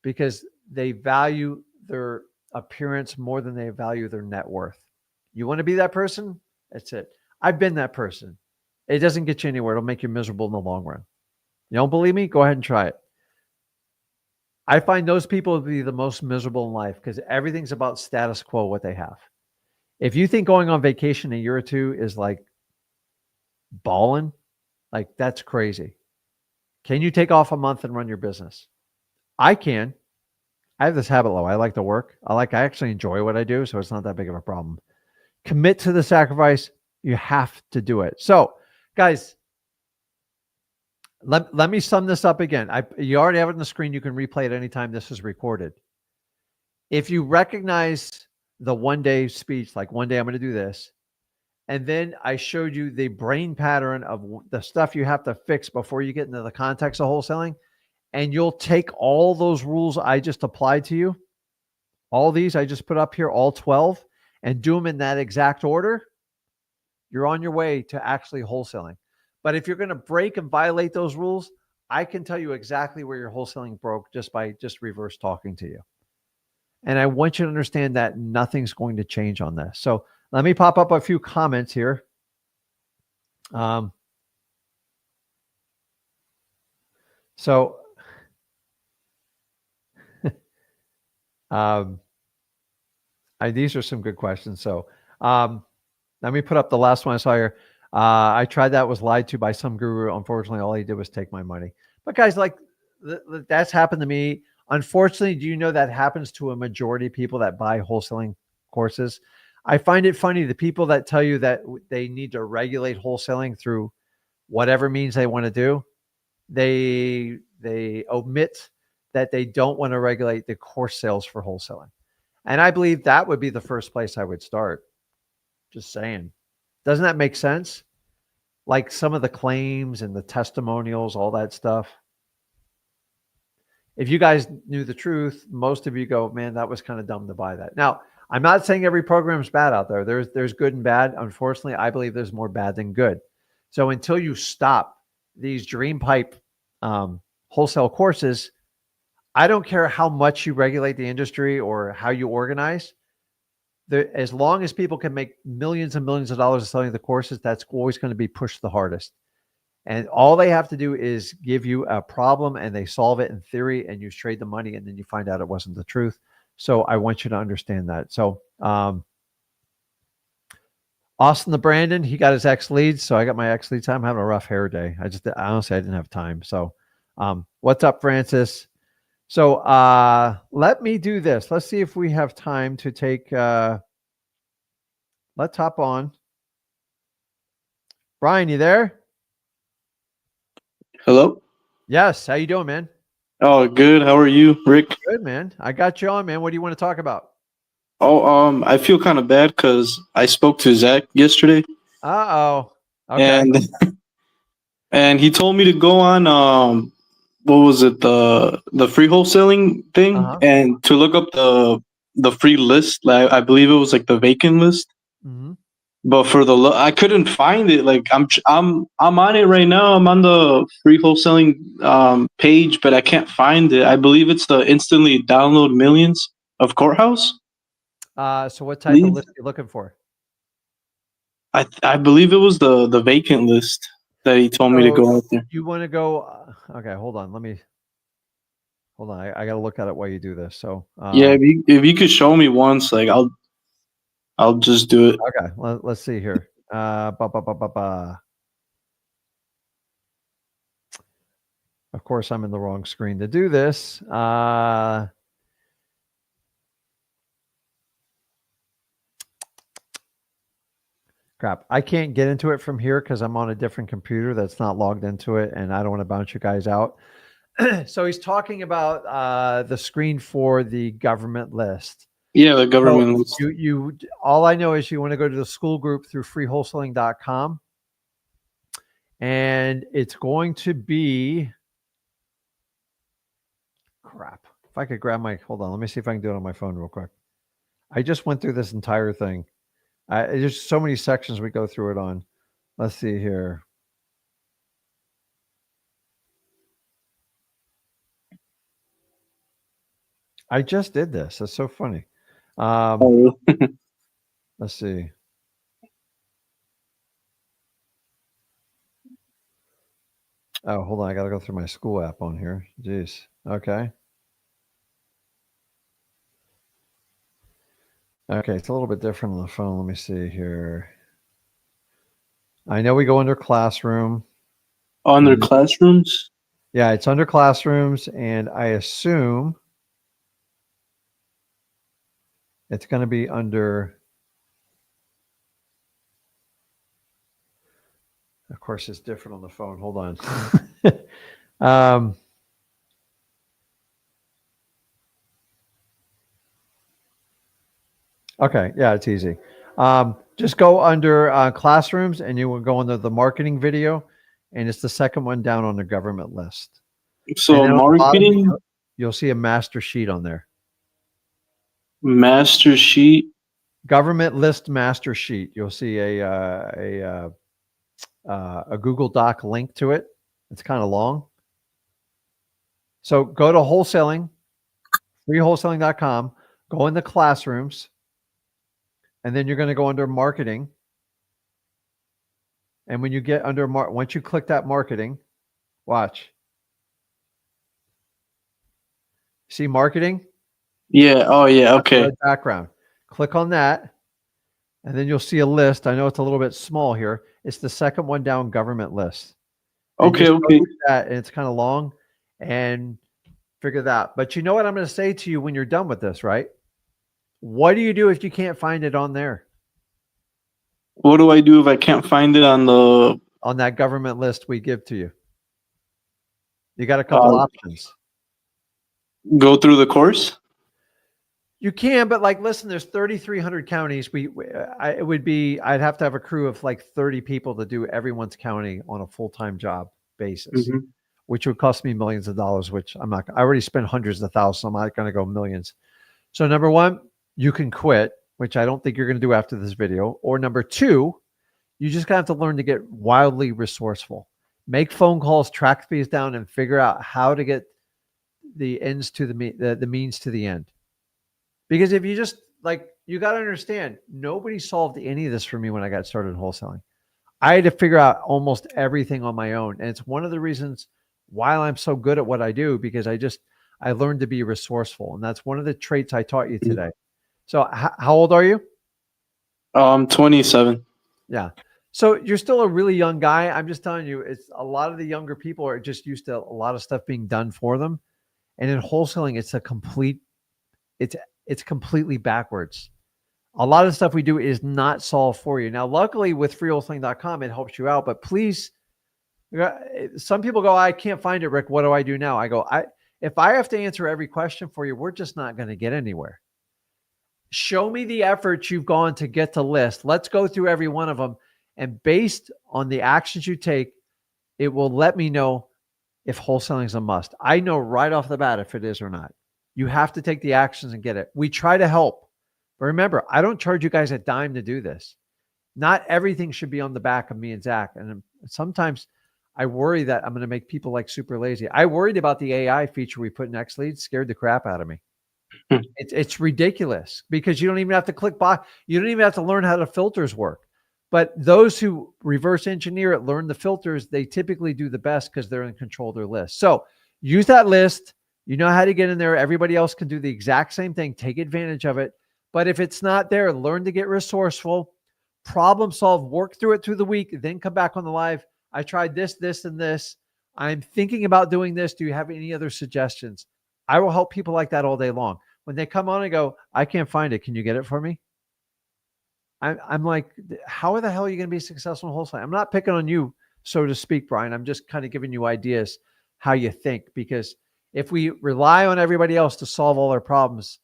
because they value their appearance more than they value their net worth. You want to be that person? That's it. I've been that person. It doesn't get you anywhere. It'll make you miserable in the long run. You don't believe me? Go ahead and try it. I find those people to be the most miserable in life because everything's about status quo, what they have. If you think going on vacation a year or two is like balling, like that's crazy. Can you take off a month and run your business? I can. I have this habit, though. I like to work. I actually enjoy what I do, so it's not that big of a problem. Commit to the sacrifice. You have to do it. So, guys, let me sum this up again. You already have it on the screen. You can replay it anytime this is recorded. If you recognize the one-day speech, like one day I'm going to do this, and then I showed you the brain pattern of the stuff you have to fix before you get into the context of wholesaling, and you'll take all those rules I just applied to you, all these I just put up here, all 12, and do them in that exact order, you're on your way to actually wholesaling. But if you're going to break and violate those rules, I can tell you exactly where your wholesaling broke just by reverse talking to you. And I want you to understand that nothing's going to change on this. So let me pop up a few comments here. These are some good questions. So let me put up the last one I saw here. I tried that, was lied to by some guru. Unfortunately, all he did was take my money. But guys, like that's happened to me. Unfortunately, do you know that happens to a majority of people that buy wholesaling courses? I find it funny, the people that tell you that they need to regulate wholesaling through whatever means they want to do, they omit that they don't want to regulate the course sales for wholesaling. And I believe that would be the first place I would start. Just saying. Doesn't that make sense? Like some of the claims and the testimonials, all that stuff. If you guys knew the truth, most of you go, man, that was kind of dumb to buy that. Now, I'm not saying every program is bad out there. There's good and bad. Unfortunately, I believe there's more bad than good. So until you stop these dream pipe wholesale courses, I don't care how much you regulate the industry or how you organize. As long as people can make millions and millions of dollars selling the courses, that's always going to be pushed the hardest. And all they have to do is give you a problem and they solve it in theory, and you trade the money, and then you find out it wasn't the truth. So I want you to understand that. So Austin the Brandon, he got his X leads. So I got my X leads. I'm having a rough hair day. Honestly, I didn't have time. So what's up, Francis? So let me do this. Let's see if we have time to take, let's hop on. Brian, you there? Hello? Yes. How you doing, man? Oh, good. How are you, Rick? Good, man. I got you on, man. What do you want to talk about? Oh, I feel kind of bad because I spoke to Zach yesterday. Uh-oh. Okay. And he told me to go on what was it, the free wholesaling thing, and to look up the free list. Like I believe it was like the vacant list. Mm-hmm. But for I couldn't find it. Like I'm on it right now. I'm on the free wholesaling page, but I can't find it. I believe it's the instantly download millions of Courthouse. So what type of list are you looking for? I believe it was the vacant list that he told me to go out there. You want to go? Okay, hold on. Hold on. I got to look at it while you do this. So yeah, if you could show me once, like I'll just do it. Okay, let's see here. Of course, I'm in the wrong screen to do this. Crap. I can't get into it from here because I'm on a different computer that's not logged into it, and I don't want to bounce you guys out. So he's talking about the screen for the government list. Yeah, the government list. You all I know is you want to go to the school group through freewholesaling.com, and it's going to be If I could grab my, hold on, let me see if I can do it on my phone real quick. I just went through this entire thing. There's so many sections we go through it on. Let's see here. I just did this. That's so funny. Let's see. Oh, hold on. I got to go through my school app on here. Jeez. Okay. Okay. It's a little bit different on the phone. Let me see here. I know we go under classroom. Under classrooms? Yeah, it's under classrooms. And I assume it's going to be under, of course, it's different on the phone. Hold on. Okay. Yeah, it's easy. Just go under classrooms and you will go under the marketing video. And it's the second one down on the government list. So marketing, you'll see a master sheet on there. Master sheet. Government list master sheet. You'll see a Google Doc link to it. It's kind of long. So go to wholesaling, freewholesaling.com, go into classrooms, and then you're going to go under marketing. And when you get under, once you click that marketing, watch. See marketing? Yeah. Oh, yeah. Okay. Background. Click on that, and then you'll see a list. I know it's a little bit small here. It's the second one down, government list. Okay. Okay. That, and it's kind of long, and figure that out. But you know what I'm going to say to you when you're done with this, right? What do you do if you can't find it on there? What do I do if I can't find it on that government list we give to you? You got a couple options. Go through the course? You can, but like, listen, there's 3,300 counties. I'd have to have a crew of like 30 people to do everyone's county on a full-time job basis, which would cost me millions of dollars, which I already spent hundreds of thousands. So I'm not going to go millions. So number one, you can quit, which I don't think you're going to do after this video. Or number two, you just have to learn to get wildly resourceful. Make phone calls, track fees down, and figure out how to get the ends to the means to the end. Because if you just, like, you got to understand, nobody solved any of this for me when I got started in wholesaling. I had to figure out almost everything on my own. And it's one of the reasons why I'm so good at what I do, because I learned to be resourceful. And that's one of the traits I taught you today. So how old are you? I'm 27. Yeah. So you're still a really young guy. I'm just telling you, it's a lot of the younger people are just used to a lot of stuff being done for them. And in wholesaling, it's completely backwards. A lot of stuff we do is not solved for you. Now, luckily with freewholesaling.com, it helps you out, but please, some people go, I can't find it, Rick. What do I do now? I go, if I have to answer every question for you, we're just not going to get anywhere. Show me the efforts you've gone to get to list. Let's go through every one of them. And based on the actions you take, it will let me know if wholesaling is a must. I know right off the bat if it is or not. You have to take the actions and get it. We try to help. But remember, I don't charge you guys a dime to do this. Not everything should be on the back of me and Zach. And sometimes I worry that I'm going to make people like super lazy. I worried about the AI feature we put in XLead, scared the crap out of me. It's ridiculous because you don't even have to click buy. You don't even have to learn how the filters work. But those who reverse engineer it, learn the filters, they typically do the best because they're in control of their list. So use that list. You know how to get in there. Everybody else can do the exact same thing. Take advantage of it. But if it's not there, learn to get resourceful, problem solve, work through it through the week, then come back on the live. I tried this, this, and this. I'm thinking about doing this. Do you have any other suggestions? I will help people like that all day long. When they come on and go, I can't find it. Can you get it for me? I'm like, how the hell are you going to be successful in wholesaling? I'm not picking on you, so to speak, Brian. I'm just kind of giving you ideas how you think, because if we rely on everybody else to solve all our problems,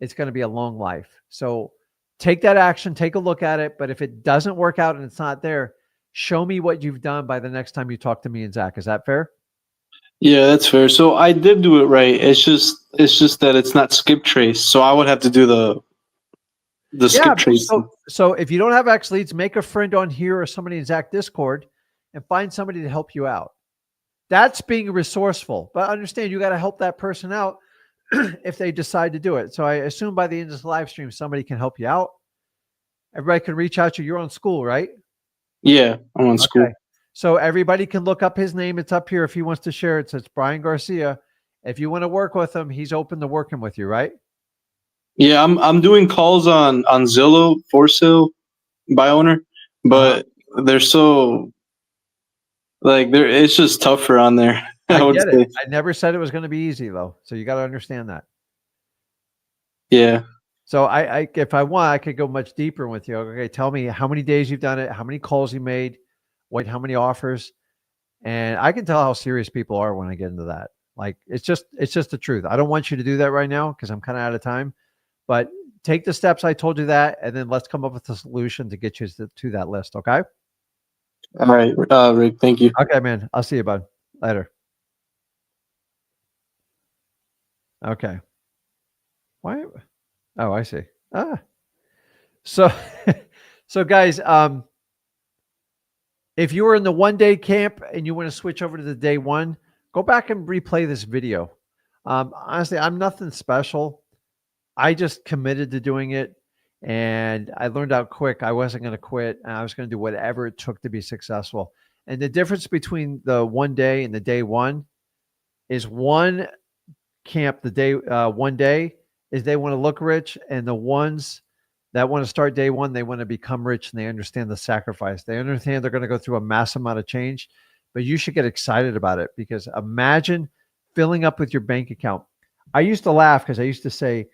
it's going to be a long life. So take that action, take a look at it. But if it doesn't work out and it's not there, show me what you've done by the next time you talk to me and Zach. Is that fair? Yeah, that's fair. So I did do it right. It's just that it's not skip trace. So I would have to do the Yeah. skip trace. So if you don't have X leads, make a friend on here or somebody in Zach Discord and find somebody to help you out. That's being resourceful. But understand you got to help that person out if they decide to do it. So I assume by the end of this live stream, somebody can help you out. Everybody can reach out to you. You're on school, right? Yeah, I'm on school. Okay. So everybody can look up his name. It's up here if he wants to share it. So it's Brian Garcia. If you want to work with him, he's open to working with you, right? Yeah, I'm doing calls on Zillow for sale by owner, Uh-huh. but they're so like they're it's just tougher on there. I I would get it. say. I never said it was going to be easy though. So you got to understand that. Yeah. So I if I want, I could go much deeper with you. Okay, tell me how many days you've done it, how many calls you made, how many offers, and I can tell how serious people are when I get into that. Like it's just the truth. I don't want you to do that right now because I'm kind of out of time. But take the steps I told you that, and then let's come up with a solution to get you to that list. Okay. All right, Rick. Thank you. Okay, man. I'll see you, bud. Later. Okay. Why? Oh, I see. So, so guys, if you were in the 1 day camp and you want to switch over to the day one, go back and replay this video. Honestly, I'm nothing special. I just committed to doing it and I learned out quick. I wasn't going to quit and I was going to do whatever it took to be successful. And the difference between the 1 day and the day one is one camp, the day, 1 day is they want to look rich. And the ones that want to start day one, they want to become rich and they understand the sacrifice. They understand they're going to go through a massive amount of change, but you should get excited about it because imagine filling up with your bank account. I used to laugh because I used to say,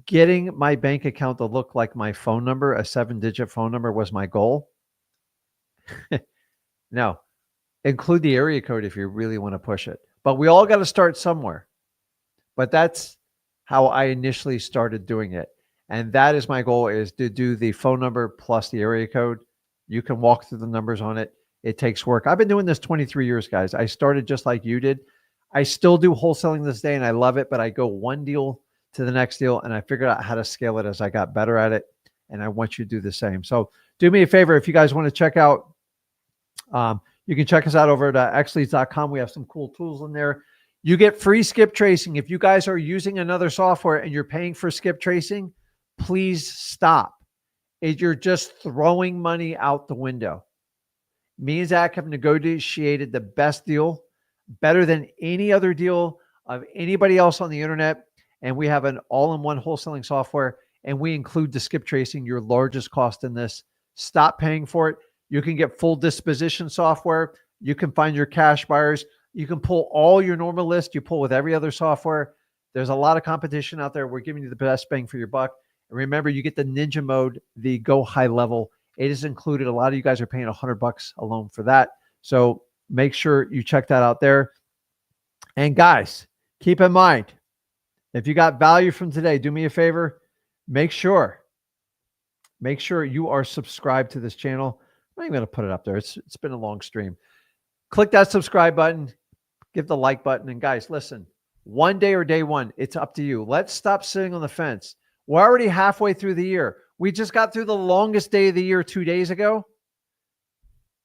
getting my bank account to look like my phone number, a 7-digit phone number was my goal. No, include the area code if you really want to push it. But we all got to start somewhere. But that's how I initially started doing it. And that is my goal, is to do the phone number plus the area code. You can walk through the numbers on it. It takes work. I've been doing this 23 years, guys. I started just like you did. I still do wholesaling this day and I love it, but I go one deal to the next deal and I figured out how to scale it as I got better at it. And I want you to do the same. So do me a favor. If you guys want to check out, you can check us out over at xleads.com. We have some cool tools in there. You get free skip tracing. If you guys are using another software and you're paying for skip tracing, please stop. You're just throwing money out the window. Me and Zach have negotiated the best deal, better than any other deal of anybody else on the internet. And we have an all-in-one wholesaling software, and we include the skip tracing, your largest cost in this. Stop paying for it. You can get full disposition software. You can find your cash buyers. You can pull all your normal list. You pull with every other software. There's a lot of competition out there. We're giving you the best bang for your buck. And remember, you get the ninja mode, the go high level. It is included. A lot of you guys are paying $100 alone for that. So make sure you check that out there. And guys, keep in mind, if you got value from today, do me a favor. Make sure you are subscribed to this channel. I'm not even going to put it up there. It's been a long stream. Click that subscribe button, give the like button. And guys, listen, 1 day or day one, it's up to you. Let's stop sitting on the fence. We're already halfway through the year. We just got through the longest day of the year 2 days ago.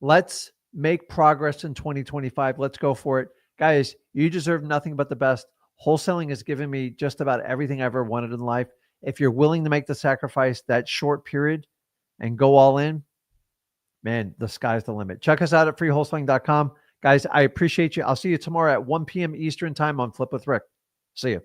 Let's make progress in 2025. Let's go for it. Guys, you deserve nothing but the best. Wholesaling has given me just about everything I ever wanted in life. If you're willing to make the sacrifice that short period and go all in, man, the sky's the limit. Check us out at freewholesaling.com. Guys, I appreciate you. I'll see you tomorrow at 1 p.m. Eastern time on Flip with Rick. See you.